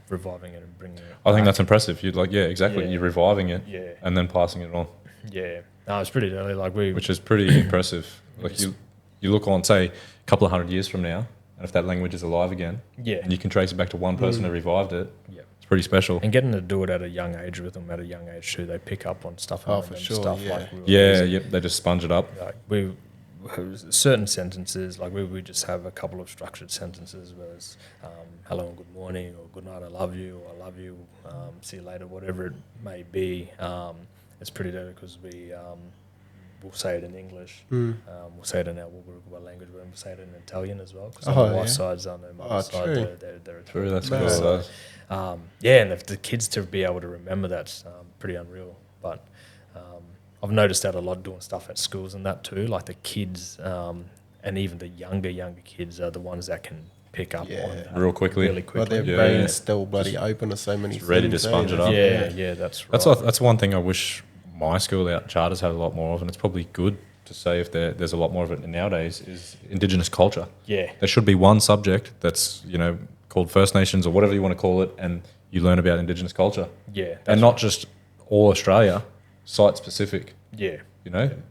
reviving it and bringing it I think back. that's impressive. Exactly. Yeah. You're reviving it Yeah. and then passing it on, Yeah. No, it's pretty early. which is pretty impressive. Like you look on, say, a couple of 100 years from now, and if that language is alive again, Yeah. and you can trace it back to one person who revived it, Yeah. it's pretty special. And getting to do it at a young age with them, at a young age too, they pick up on stuff. Oh, and for then sure, Stuff yeah. like we were Yeah, using. yep. They just sponge it up. Like we certain sentences, like we just have a couple of structured sentences, whether it's hello and good morning, or good night, I love you, or I love you, see you later, whatever it may be. It's pretty good because we'll say it in English, we'll say it in our Wulgurukaba language, but we'll say it in Italian as well, because on my sides, on the mother's side, true. they're True, that's No. cool. So, That. and if the kids to be able to remember that's pretty unreal. But I've noticed that a lot doing stuff at schools and that too. Like the kids and even the younger kids are the ones that can pick up Yeah. on that Real quickly. really Well, quickly. their Yeah. brain's still bloody open to so many things. ready to sponge it up. Yeah, that's right. That's one thing I wish my school out charters had a lot more of, and it's probably good to say if there's a lot more of it nowadays, is indigenous culture. Yeah. There should be one subject that's, called First Nations or whatever you want to call it, and you learn about indigenous culture. Yeah, And not just all Australia, site specific, Yeah.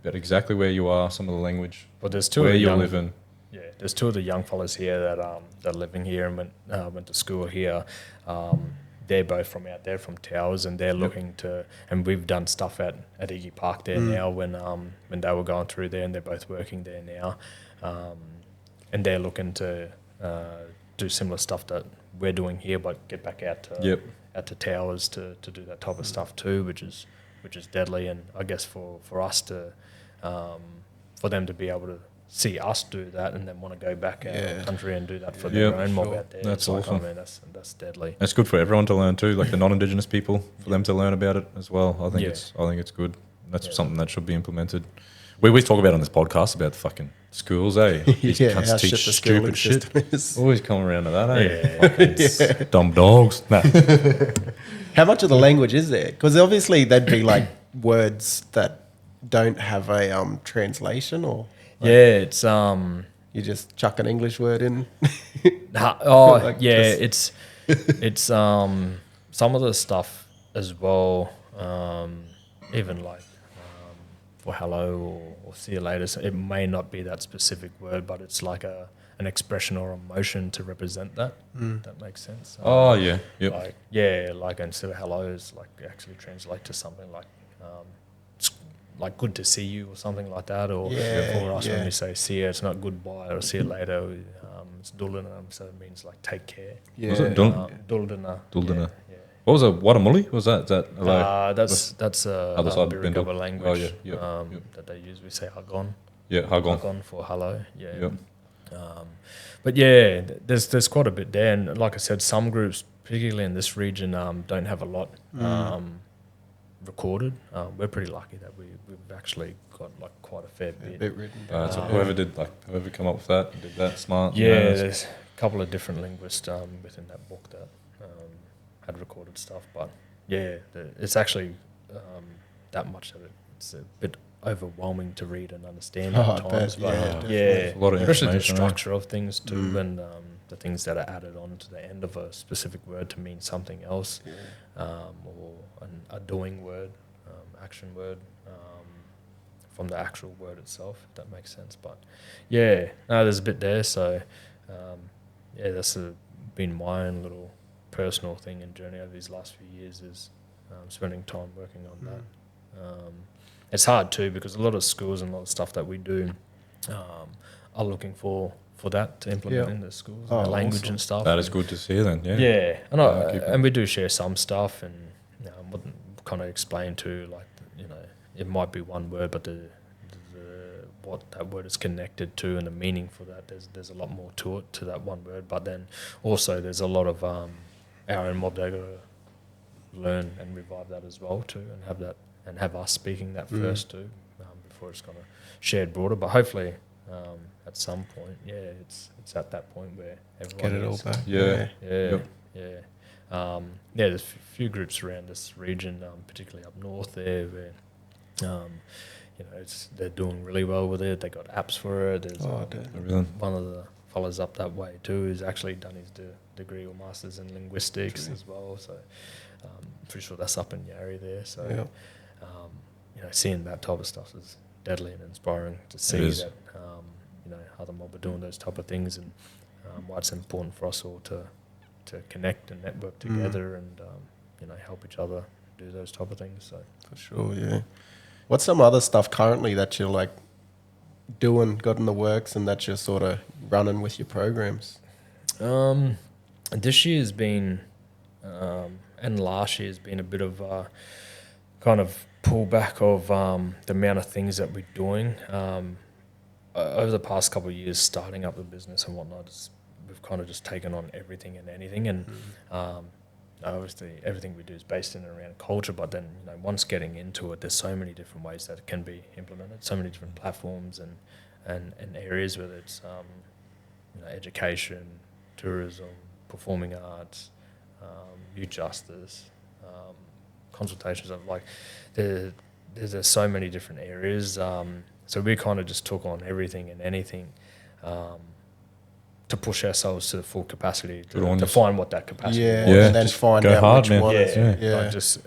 but exactly where you are, some of the language, But there's two where of the you're young, living. Yeah, there's two of the young fellas here that are living here and went to school here. They're both from out there, from Towers, and they're looking to. And we've done stuff at Iggy Park there now when they were going through there, and they're both working there now, and they're looking to do similar stuff that we're doing here, but get back out to out to Towers to do that type of stuff too, which is deadly. And I guess for us to for them to be able to see us do that and then want to go back out of the country and do that for their own mob out there. That's it's like, awesome. I mean, that's deadly. It's good for everyone to learn too, like the non-Indigenous people, for them to learn about it as well. I think it's good. That's something that should be implemented. We always talk about on this podcast about fucking schools, eh? These Yeah, cunts how teach shit the schooling stupid shit. system is. Always come around to that, eh? Yeah. Fucking dumb dogs. Nah. How much of the language is there? Because obviously there'd be like words that don't have a translation, or It's you just chuck an English word in. Like just- it's some of the stuff as well, even like for hello or see you later. So it may not be that specific word, but it's like an expression or emotion to represent that. That makes sense. Oh, yeah. Yep. Like instead of hello is like actually translate to something like it's like good to see you or something like that. Or for us when we say see you, it's not goodbye or see you later. It's duldana, so it means like take care. Yeah. Was it Duldana. Duldana. Yeah. What was it? Watamuli? Was that? Is that hello? That's Other side of Bengal. Wulgurukaba language Oh, that they use. We say hagon. Yeah, Hagon. Hagon for hello. Yeah. Yep. But yeah, there's quite a bit there, and like I said, some groups, particularly in this region, don't have a lot recorded. We're pretty lucky that we've actually got like quite a fair bit. bit written down. So whoever come up with that, did that smart. Yeah, there's a couple of different linguists within that book that had recorded stuff, but yeah, it's actually that much that it's a bit overwhelming to read and understand Oh, at I times. bet, But yeah, It's a lot of especially the information, right? structure of things too, and the things that are added on to the end of a specific word to mean something else, or a doing word, action word. From the actual word itself, if that makes sense. But yeah, no, there's a bit there. So that's been my own little personal thing and journey over these last few years is spending time working on that. It's hard too because a lot of schools and a lot of stuff that we do are looking for that to implement in the schools, and the language awesome. and stuff. That is good to see then. Yeah. Yeah, keep and we do share some stuff, and kind of explain to it might be one word, but the what that word is connected to and the meaning for that. There's a lot more to it, to that one word. But then also there's a lot of our own mob that got to learn and revive that as well too, and have that and have us speaking that first too, before it's kind of shared broader. But hopefully at some point, it's at that point where everyone Get it all is. back. There's a few groups around this region, particularly up north there, where they're doing really well with it. They got apps for it. There's one of the fellas up that way too who's actually done his degree or masters in linguistics as well. So pretty sure that's up in Yarrie there. So seeing that type of stuff is deadly and inspiring to see that other mob are doing those type of things, and why it's important for us all to connect and network together and help each other do those type of things. So For sure, yeah. What's some other stuff currently that you're like doing, got in the works, and that you're sort of running with your programs? This year's been, and last year's been a bit of a kind of pullback of the amount of things that we're doing. Over the past couple of years, starting up the business and whatnot, we've kind of just taken on everything and anything, and obviously everything we do is based in and around culture. But then once getting into it, there's so many different ways that it can be implemented, so many different platforms and areas, whether it's education, tourism, performing arts, youth justice, consultations of there's so many different areas. So we kind of just took on everything and anything to push ourselves to the full capacity, to find what that capacity was. And then find go out hard, which man. one. Like just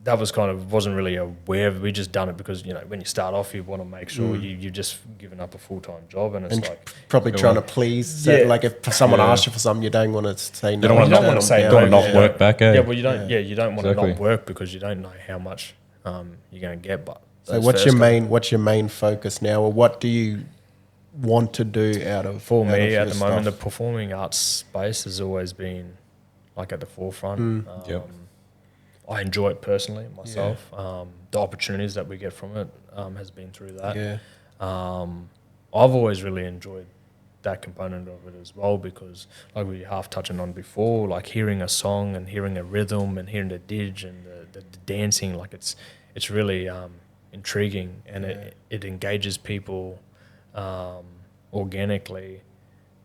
that was kind of wasn't really aware of. We just done it because when you start off, you want to make sure you've just given up a full-time job, and it's like probably trying to please. Like if someone asks you for something, you don't want to say no. You don't want to say don't want to no. not work back. Yeah, well, you don't. Yeah, you don't want to Exactly. not work because you don't know how much you're going to get. But So what's your main focus now, or what do you want to do out of for out me of at your the moment? The stuff? performing arts space has always been like at the forefront. I enjoy it personally myself. The opportunities that we get from it has been through that. I've always really enjoyed that component of it as well, because like we were half touching on before, like hearing a song and hearing a rhythm and hearing the dig and the dancing, like it's really intriguing, and it engages people organically.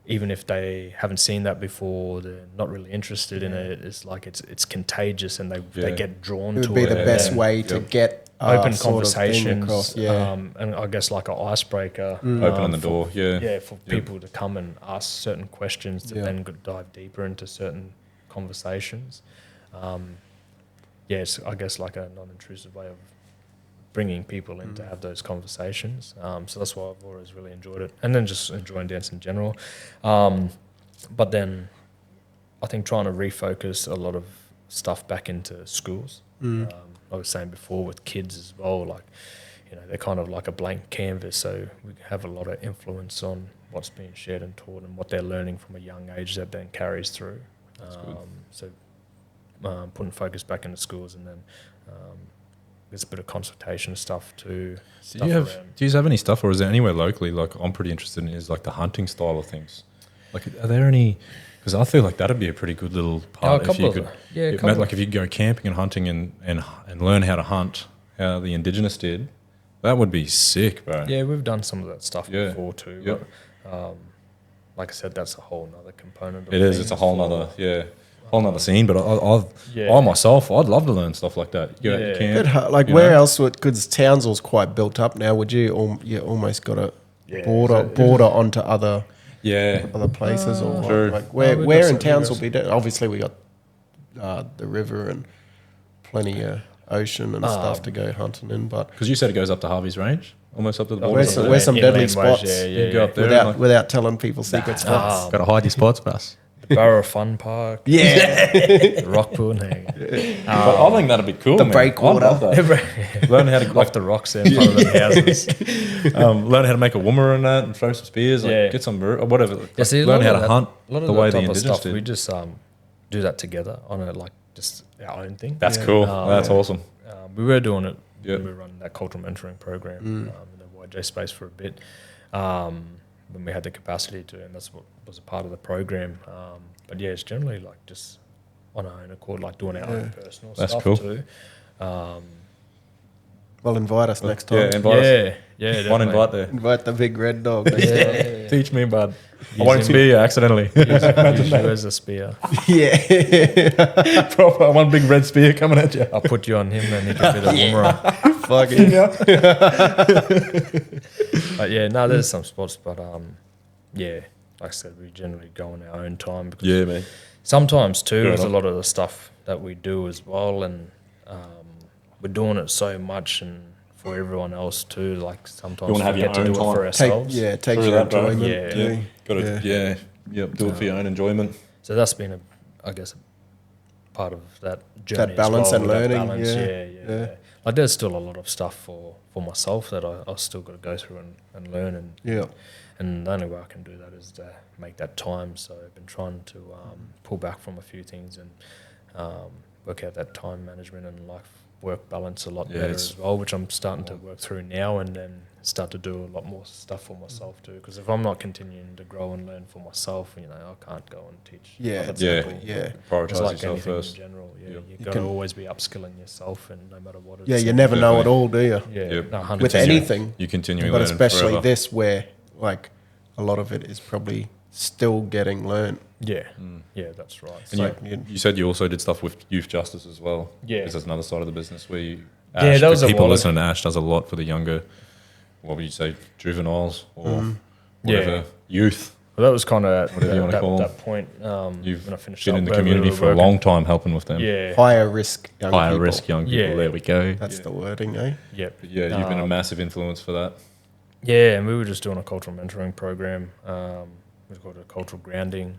Even if they haven't seen that before, they're not really interested in it. It's like it's contagious, and they get drawn to it. It would be the best way to get open sort of thing conversations, across. and I guess like an icebreaker. Open the door, for people to come and ask certain questions to then dive deeper into certain conversations. It's I guess like a non-intrusive way of bringing people in to have those conversations. So that's why I've always really enjoyed it. And then just enjoying dance in general. But then I think trying to refocus a lot of stuff back into schools. I was saying before with kids as well, like, they're kind of like a blank canvas. So we have a lot of influence on what's being shared and taught and what they're learning from a young age that then carries through. So putting focus back into schools, and then there's a bit of consultation stuff too. Do you have any stuff, or is there anywhere locally? Like I'm pretty interested in is like the hunting style of things. Like, are there any? Because I feel like that'd be a pretty good little part if you could. Like if you go camping and hunting and learn how to hunt, how the indigenous did, that would be sick, bro. Yeah, we've done some of that stuff before too. Yep. But, like I said, that's a whole nother component. It is. It's a whole nother. Yeah. whole nother scene. But I myself, I'd love to learn stuff like that. You Yeah. can, Like where else would, because Townsville's quite built up now, would you almost got to border onto other places or True. like we've where got in some- Townsville be doing? Obviously we got the river and plenty of ocean and stuff to go hunting in, but because you said it goes up to Harvey's Range, almost up to the border. where's some deadly Inland ways, spots You go up there without telling people secret spots? got to hide your spots, Bus. Borough Fun Park, Yeah, rock pool, hang. But I think that'd be cool. The man. breakwater. I'd love that. Learn how to off the rocks there in front of the houses. learn how to make a woomer and that, and throw some spears. Like, get some or whatever. Yeah, see, learn how to hunt a lot of the way the type of indigenous stuff. did. We just do that together on a like just our own thing. That's cool. That's awesome. We were doing it Yep. when we were running that cultural mentoring program in the YJ space for a bit when we had the capacity to, and that's what was a part of the program. But yeah, it's generally like just on our own accord, like doing our own personal That's stuff cool. too. Well, invite us next time. Yeah, invite us. Yeah, One definitely. invite there. Invite the big red dog. Next time. Teach me, bud. I won't spear you accidentally. Use you as a spear. Yeah, Proper one big red spear coming at you. I'll put you on him, and he can be the boomerang. fucking But yeah, no, there's some spots, but yeah, like I said, we generally go on our own time because Yeah, man. sometimes too, Fair there's a enough. lot of the stuff that we do as well, and we're doing it so much and for everyone else too. Like sometimes You wanna have we your get to own do it time. for ourselves. takes True your that, bro. enjoyment. Yeah. too. Got to, do it for your own enjoyment. So that's been I guess, a part of that journey. That balance as well, and with that learning, balance, yeah. yeah. Like there's still a lot of stuff for myself that I still got to go through and learn and Yeah. And the only way I can do that is to make that time. So I've been trying to pull back from a few things and work out that time management and work balance a lot better as well, which I'm starting to work through now, and then start to do a lot more stuff for myself too. Because if I'm not continuing to grow and learn for myself, I can't go and teach. Yeah, other Yeah. people. Yeah. It's Prioritize like yourself anything first. in general. Yeah, Yep. you got to always be upskilling yourself, and no matter what. Yeah, you never know it all, do you? Yeah, Yep. no, 100%. With anything, You continuing but learning especially forever. this, where like a lot of it is probably still getting learned. Yeah, yeah, that's right. And like you said you also did stuff with youth justice as well. Yeah. Because there's another side of the business where you, Yeah, Ash, that was for a people while listening, Ash does a lot for the younger, what would you say, juveniles or whatever, Yeah. youth. Well, that was kind of Whatever you wanna call 'em. that point You've when I finished been up in the where we community were for a working. long time helping with them. Yeah, Higher risk young Higher people. risk young people. Yeah. There we go. That's the wording, eh? yep. But yeah, you've been a massive influence for that. Yeah, and we were just doing a cultural mentoring program. We called it cultural grounding,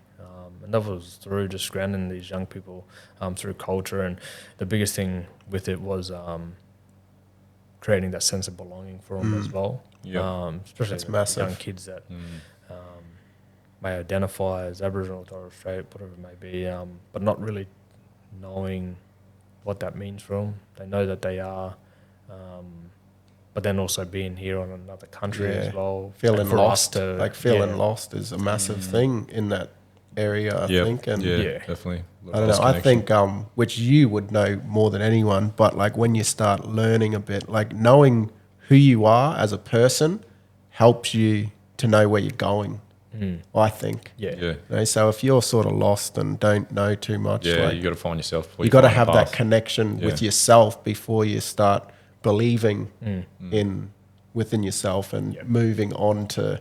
and that was through just grounding these young people through culture. And the biggest thing with it was creating that sense of belonging for them as well. Yeah. Especially That's the massive. young kids that may identify as Aboriginal, Torres Strait, whatever it may be, but not really knowing what that means for them. They know that they are. But then also being here on another country Yeah. as well. Feeling and for us lost, to- feeling yeah. lost is a massive thing in that area, I think. And yeah, Yeah. definitely. I don't know. I think which you would know more than anyone, but like when you start learning a bit, like knowing who you are as a person helps you to know where you're going. I think. Yeah. Yeah. You know, so if you're sort of lost and don't know too much, Yeah, like, you got to find yourself. before you got to find have the that path. connection with Yeah. yourself before you start believing within yourself and moving on to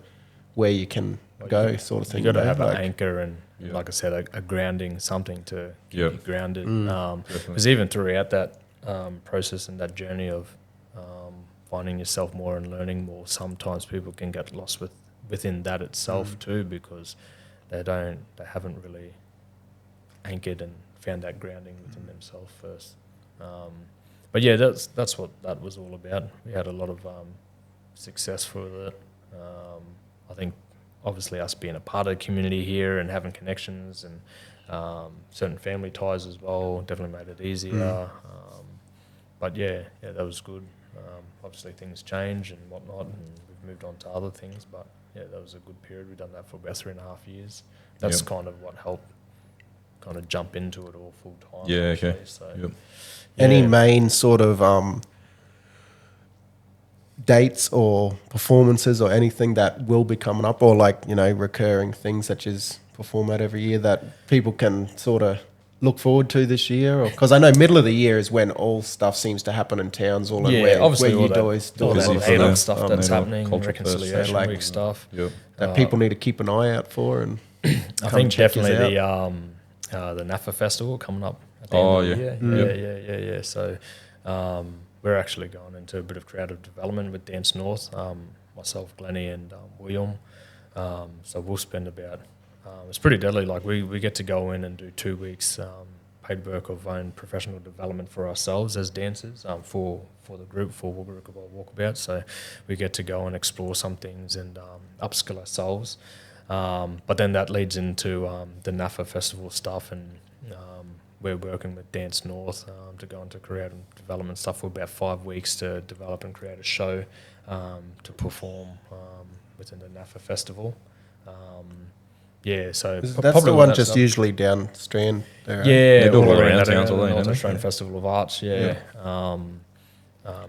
where you can go, sort of thing. You got to know, have like- an anchor and, like I said, a grounding, something to keep Yep. you grounded. Mm. Because even throughout that process and that journey of finding yourself more and learning more, sometimes people can get lost within that itself too, because they haven't really anchored and found that grounding within themselves first. But yeah, that's what that was all about. We had a lot of success with it. I think obviously us being a part of the community here and having connections and certain family ties as well definitely made it easier. But yeah, that was good. Obviously things change and whatnot, and we've moved on to other things. But yeah, that was a good period. We've done that for about 3.5 years. That's Yep. kind of what helped kind of jump into it all full time. Yeah, okay. actually. So, Yep. Any yeah. main sort of dates or performances or anything that will be coming up, or like, recurring things that you perform at every year that people can sort of look forward to this year? Because I know middle of the year is when all stuff seems to happen in Townsville, and where obviously you all that, guys do all that that for NAIDOC the stuff that's NAIDOC happening, Cultural Reconciliation Fest. Like- Week stuff. Yep. that people need to keep an eye out for. And I think definitely the NAFA festival coming up at the end of the year. Yeah. So we're actually going into a bit of creative development with Dance North, myself, Glennie, and William. So we'll spend about it's pretty deadly. Like we get to go in and do 2 weeks paid work of own professional development for ourselves as dancers for the group, for Wulgurukaba Walkabouts. So we get to go and explore some things and upskill ourselves. But then that leads into the NAFA festival stuff, and we're working with Dance North to go into creative development stuff for about 5 weeks to develop and create a show to perform within the NAFA festival. So that's the one just usually down Strand there. Right? Yeah, do it all all around around that area, Townsville, the don't North they? Australian Festival of Arts.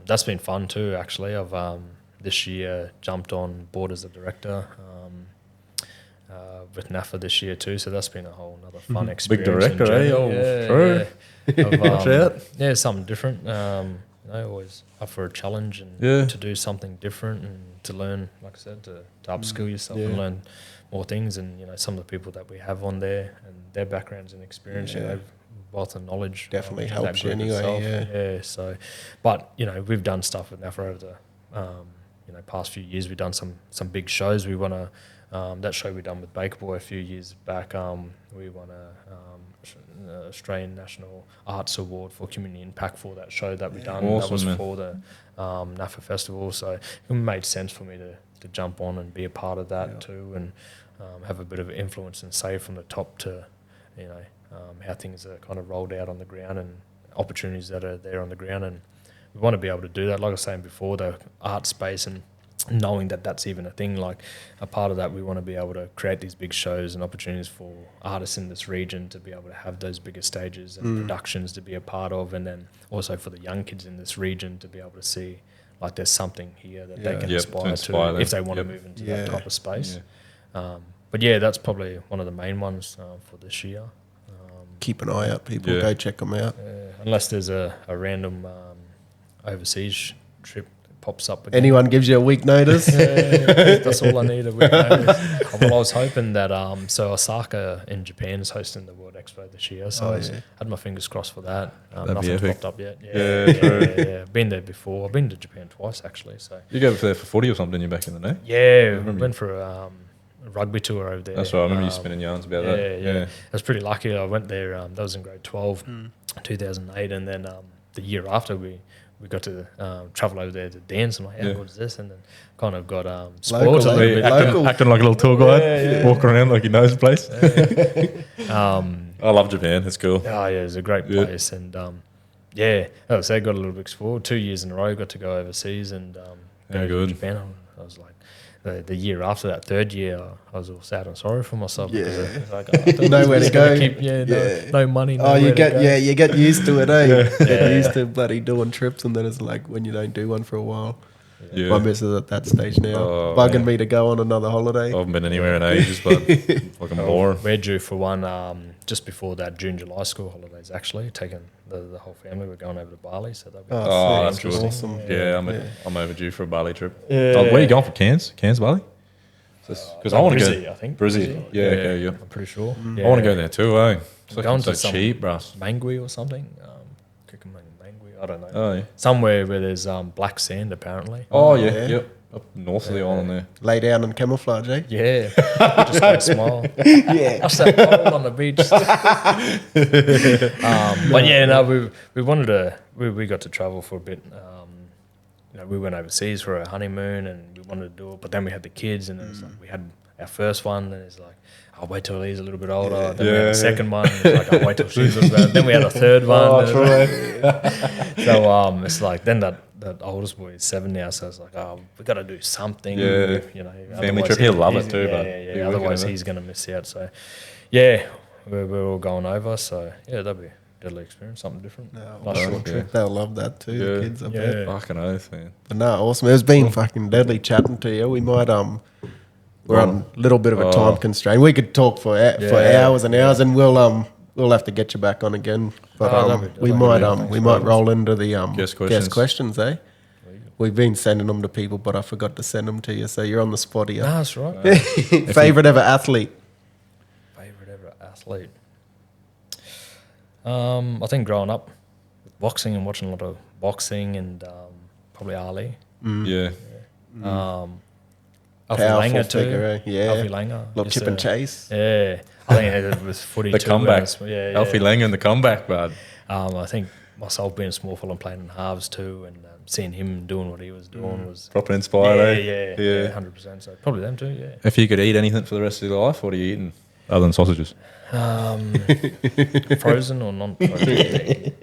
That's been fun too. Actually, I've this year jumped on board as a director with NAFA this year too. So that's been a whole another fun experience. Big director, and eh? journey. Oh, true. Watch out. Yeah, something different. Always up for a challenge and to do something different and to learn, like I said, to upskill yourself and learn more things. And some of the people that we have on there and their backgrounds and experience, wealth of knowledge Definitely that helps you group anyway. itself. So, but we've done stuff with NAFA over the past few years. We've done some big shows. We won that show we done with Baker Boy a few years back. We won a Australian National Arts Award for community impact for that show that we done. Awesome, that was man. for the NAFA festival. So it made sense for me to jump on and be a part of that too, and have a bit of influence and say from the top to how things are kind of rolled out on the ground and opportunities that are there on the ground. And we want to be able to do that. Like I was saying before, the art space and knowing that that's even a thing, like a part of that, we want to be able to create these big shows and opportunities for artists in this region to be able to have those bigger stages and productions to be a part of, and then also for the young kids in this region to be able to see like there's something here that they can aspire to if they want to move into that type of space. But that's probably one of the main ones for this year. Keep an eye out, people. Go check them out. Unless there's a random overseas trip that pops up again. Anyone gives you a week notice. That's all I need, a week notice. Well, I was hoping that so Osaka in Japan is hosting the World Expo this year, so I had my fingers crossed for that. Nothing's epic. popped up yet. True. Been there before. I've been to Japan twice actually. So You go there for footy or something, you back in the day? yeah, went for a rugby tour over there. That's right. I remember you spinning yarns about that. Yeah. I was pretty lucky. I went there. That was in grade 12, 2008, and then the year after we got to travel over there to dance. I'm like, what is this? And then kind of got spoiled a little bit. Acting like a little tour guide, walking around like he knows the place. I love Japan. It's cool. Oh yeah, it's a great place, and as I say, got a little bit spoiled. 2 years in a row, got to go overseas and go to good. Japan. I was like. The year after that, third year, I was all sad and sorry for myself. Because it's like, Nowhere to go. No money. You to go. you get used to it, eh? You get used to bloody doing trips, and then it's like when you don't do one for a while. Yeah. My missus at that stage now, bugging me to go on another holiday. I haven't been anywhere in ages, but fucking boring. We're due for one just before that June, July school holidays, actually. Taking the whole family. We're going over to Bali, so that'll be That's good. awesome. Yeah, I'm overdue for a Bali trip. Where are you going for? Cairns, Bali? Because I want to go. I think. Brizzy. Yeah. I'm pretty sure. I want to go there too, eh? It's Going so to some cheap, bro. Mangui or something. Mangui, I don't know. Oh, yeah. Somewhere where there's black sand, apparently. Oh, yeah. Yep. Up north of the island there. Lay down and camouflage, eh? Yeah, just go smile. Watch that cold on the beach. But we wanted to. We got to travel for a bit. We went overseas for a honeymoon, and we wanted to do it. But then we had the kids, and it was like we had our first one, and it's like, I'll wait till he's a little bit older. Then we had the second one, and it's like, I'll wait till she's a little bit. Then we had a third one. So it's like then that oldest boy is 7 now, so it's like, we got to do something. Yeah. Family otherwise trip, he'll love it too, but yeah. Otherwise, he's going to miss out. So, yeah, we're all going over. So, yeah, that'll be a deadly experience, something different. Nice short trip. They'll love that too, the kids, I bet. Fucking oath, man. But no, awesome. It's been fucking deadly chatting to you. We might we're on a little bit of a time constraint. We could talk for hours and hours, and we'll we'll have to get you back on again. But we might roll into the guest questions, eh? We've been sending them to people, but I forgot to send them to you, so you're on the spot here. No, that's right. Favorite ever athlete? Favorite ever athlete? I think growing up with boxing and watching a lot of boxing and probably Ali. Yeah. Alfie Powerful Langer too. figure, eh? Yeah. Alfie Langer. Little chip and chase. Yeah. I think it was footy The too. comeback. Yeah. Alfie Langer and the comeback, bud. I think myself being small full and playing in halves too, and seeing him doing what he was doing was Proper inspired, yeah, 100%. So probably them too. Yeah. If you could eat anything for the rest of your life, what are you eating? Other than sausages. Frozen or non-frozen?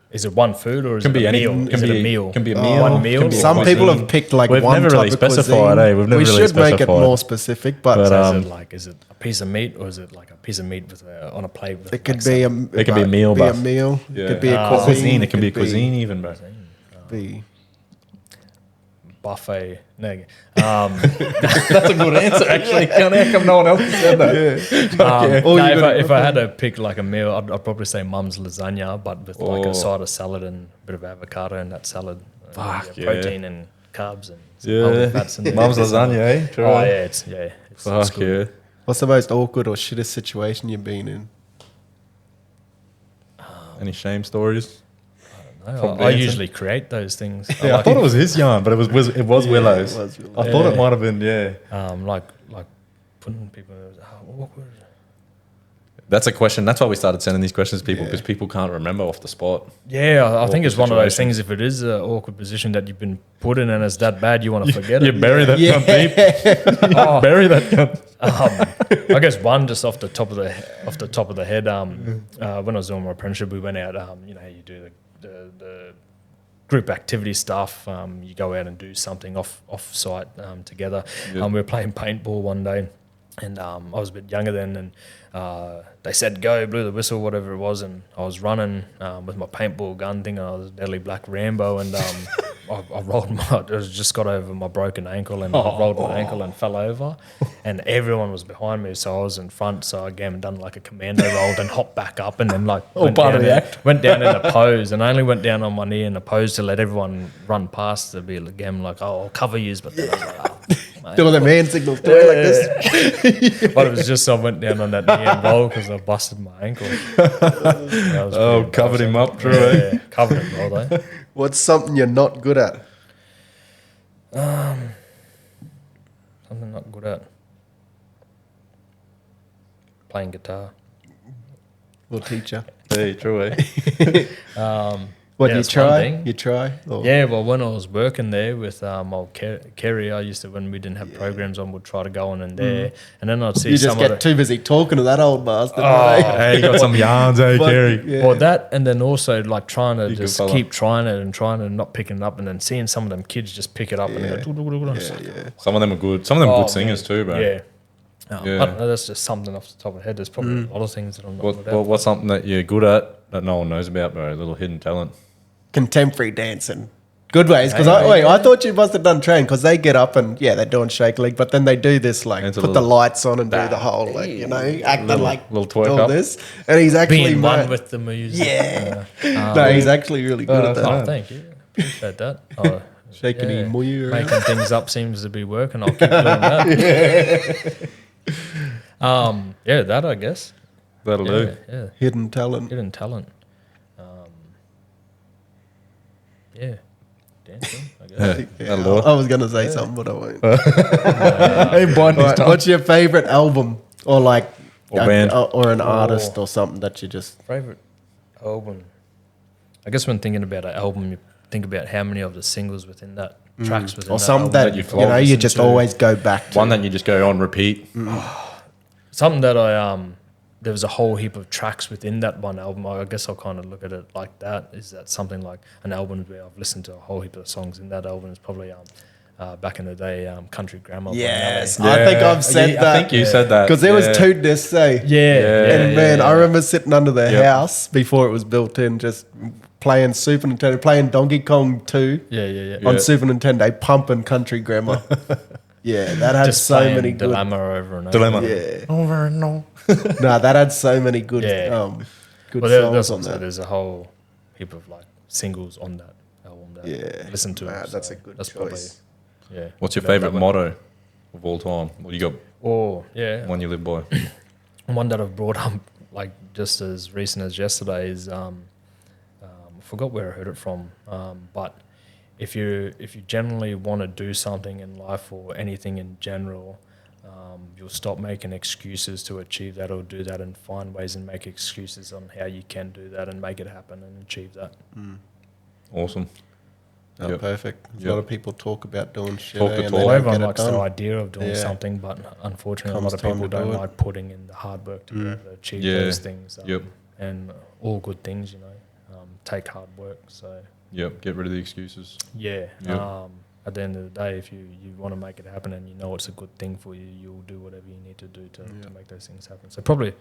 Is it one food or is it a meal? Is it a meal? Can be a meal. One meal. Some people have picked like We've one never type really of cuisine. specified, eh? We've never we really should make it specified. more specific, but So is it a piece of meat or is it like a piece of meat with on a plate? With it could like be a It could be a meal, Be a buff. meal. Yeah. It could be a cuisine. It can be a cuisine even, bro. Be buffet. No. That's a good answer, actually. How come no one else said that? If I had to pick like a meal, I'd probably say mum's lasagna, but with like a side of salad and a bit of avocado in that salad. Protein and carbs and healthy fats in there. Mum's lasagna, eh? True. Oh yeah, it's Fuck good. yeah. What's the most awkward or shittest situation you've been in? Any shame stories? I usually create those things. Yeah, I thought it was his yarn, but it was Willow's. was Willows. I thought it might have been, like putting people awkward. That's a question. That's why we started sending these questions to people, because people can't remember off the spot. Yeah, I think it's one of those situation. things. If it is an awkward position that you've been put in and it's that bad, you want to forget it. You bury that cunt deep. Bury that cunt. I guess one just off the top of the head. When I was doing my apprenticeship, we went out. You you do the group activity stuff. You go out and do something off site together. We were playing paintball one day, and I was a bit younger then, and they said go, blew the whistle, whatever it was, and I was running with my paintball gun thinking I was deadly Black Rambo, and I rolled just got over my broken ankle, and I rolled my ankle and fell over, and everyone was behind me, so I was in front, so I again done like a commando roll, and hopped back up, and then went down in a pose, and I only went down on my knee in a pose to let everyone run past to be again like, I'll cover yous, but then I was like, Do all them hand signals to like this. but it was just I went down on that knee and roll because I busted my ankle. Covered him up, true. Yeah, covered him well though. What's something you're not good at? Something not good at. Playing guitar. We'll teach you. Hey, true, eh? What, Yeah, you it's one try? thing. You try? Or- Yeah, well, when I was working there with old Kerry, I used to, when we didn't have programs on, would try to go on in there, and then I'd see You some just of get too busy talking to that old bastard. Hey, you got some yarns, eh, Kerry? Yeah. Well, that, and then also like trying to good just fella. keep trying it and trying to not picking it up, and then seeing some of them kids just pick it up and they go, Some of them are good. Some of them are good singers too, bro. Yeah. Yeah. I don't know, that's just something off the top of the head. There's probably a lot of things that I'm not good at. What's something that you're good at that no one knows about, bro? A little hidden talent. Contemporary dancing. Good ways. Because I thought you must have done train because they get up and, they're doing shake leg, but then they do this, like, It's a put the little- lights on and do the whole, like, acting like little twerk all up. this. And he's actually... Being one with the music. Yeah. No, he's actually really good at that. Oh, thank you. Appreciate that. Oh, Shaking his moyer around. Making things up seems to be working. I'll keep doing that. That I guess. That'll do. Yeah. Hidden talent. Hidden talent. Dancing, I guess. That'll do it. I was going to say something, but I won't. Hey, Bond, Right, what's your favourite album? Or like... Or band. Or an artist or something that you just... Favorite album. I guess when thinking about an album, you think about how many of the singles within that tracks within Or that something album that, you've you listened just to. always go back to. One that you just go on repeat. Something that there was a whole heap of tracks within that one album. I guess I'll kind of look at it like that. Is that something like an album where I've listened to a whole heap of songs in that album? Is probably back in the day, Country Grammar. by Yes, Nelly. I think I've said that. I think you said that. Because there was two discs, eh? And man, I remember sitting under the house before it was built in, just playing Super Nintendo, playing Donkey Kong 2 on Yeah. Super Nintendo, pumping Country Grammar. Yeah, that had Just so playing many good. Dilemma over and over. Dilemma. Yeah, Over and over. no, that had so many good, Yeah. good Well, that's songs on also, that. there's a whole heap of like singles on that album that Yeah, listen to. nah, it, that's so a good that's choice. Probably, yeah. What's your that- favorite that one. motto of all time? What you got? Oh, yeah. One you live by. One that I've brought up like just as recent as yesterday is I forgot where I heard it from, but if you generally want to do something in life or anything in general, you'll stop making excuses to achieve that or do that, and find ways and make excuses on how you can do that and make it happen and achieve that. Awesome. Oh, Yep. perfect. A Yep. lot of people talk about doing shit, Talk the and talk. they Well, don't everyone get it likes the done. idea of doing Yeah. something, but unfortunately, Comes a lot of time people to do don't it. like putting in the hard work to be able to achieve Yeah. those things. Yep. And all good things, take hard work. So Yep. Get rid of the excuses. yeah, Yep. at the end of the day, if you want to make it happen and you know it's a good thing for you, you'll do whatever you need to do to make those things happen. So probably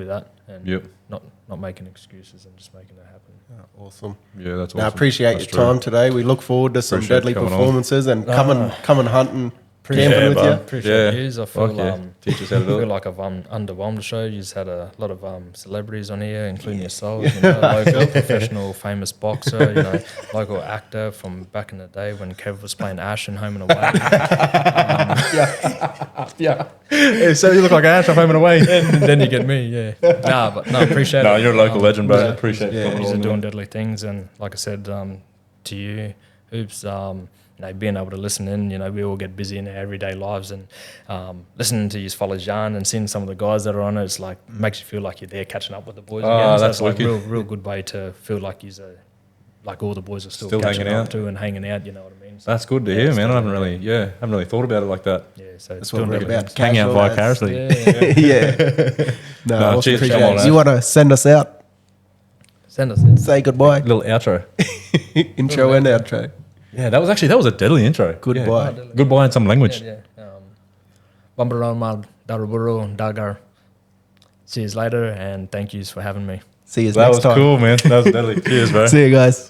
that, and Yep. not making excuses and just making it happen. Oh, awesome. Yeah, that's awesome. Now, I appreciate That's your time true. today. We look forward to some Appreciate deadly coming on. performances and coming hunting, Appreciate camping it, with bud. you. Appreciate Yeah. yous. I feel Fuck yeah. Teach us how to do I feel it. like I've underwhelmed the show. You've had a lot of celebrities on here, including yourselves. Local professional, famous boxer. Local actor from back in the day when Kev was playing Ash in Home and Away. Yeah. So you look like Ash off Home and Away. And then you get me, yeah. Appreciate it. No, you're a local legend, bro. yeah. Appreciate it. He's doing deadly things, and like I said to you, Hoops, being able to listen in, we all get busy in our everyday lives, and listening to you follow Jan and seeing some of the guys that are on it, it's like makes you feel like you're there catching up with the boys again. So that's it's like wicked. real good way to feel like like all the boys are still Still catching hanging up out. to and hanging out. You know what I mean? So, That's good to yeah, hear, it's man. I haven't definitely- really thought about it like that. Yeah, so That's it's what doing we're deadly about. things. Hang out Casual as- vicariously. Yeah. No, No, awesome. cheers, Appreciate come on, it. Ash. You want to send us out? Send us in. Say goodbye. Little outro. Intro and outro. Yeah, that was a deadly intro. Goodbye. Yeah. Goodbye in some language. Yeah. Bambaromal Daruburu Dagar. See you later, and thank yous for having me. See you That next was time. cool, man. That was deadly. Cheers, bro. See you guys.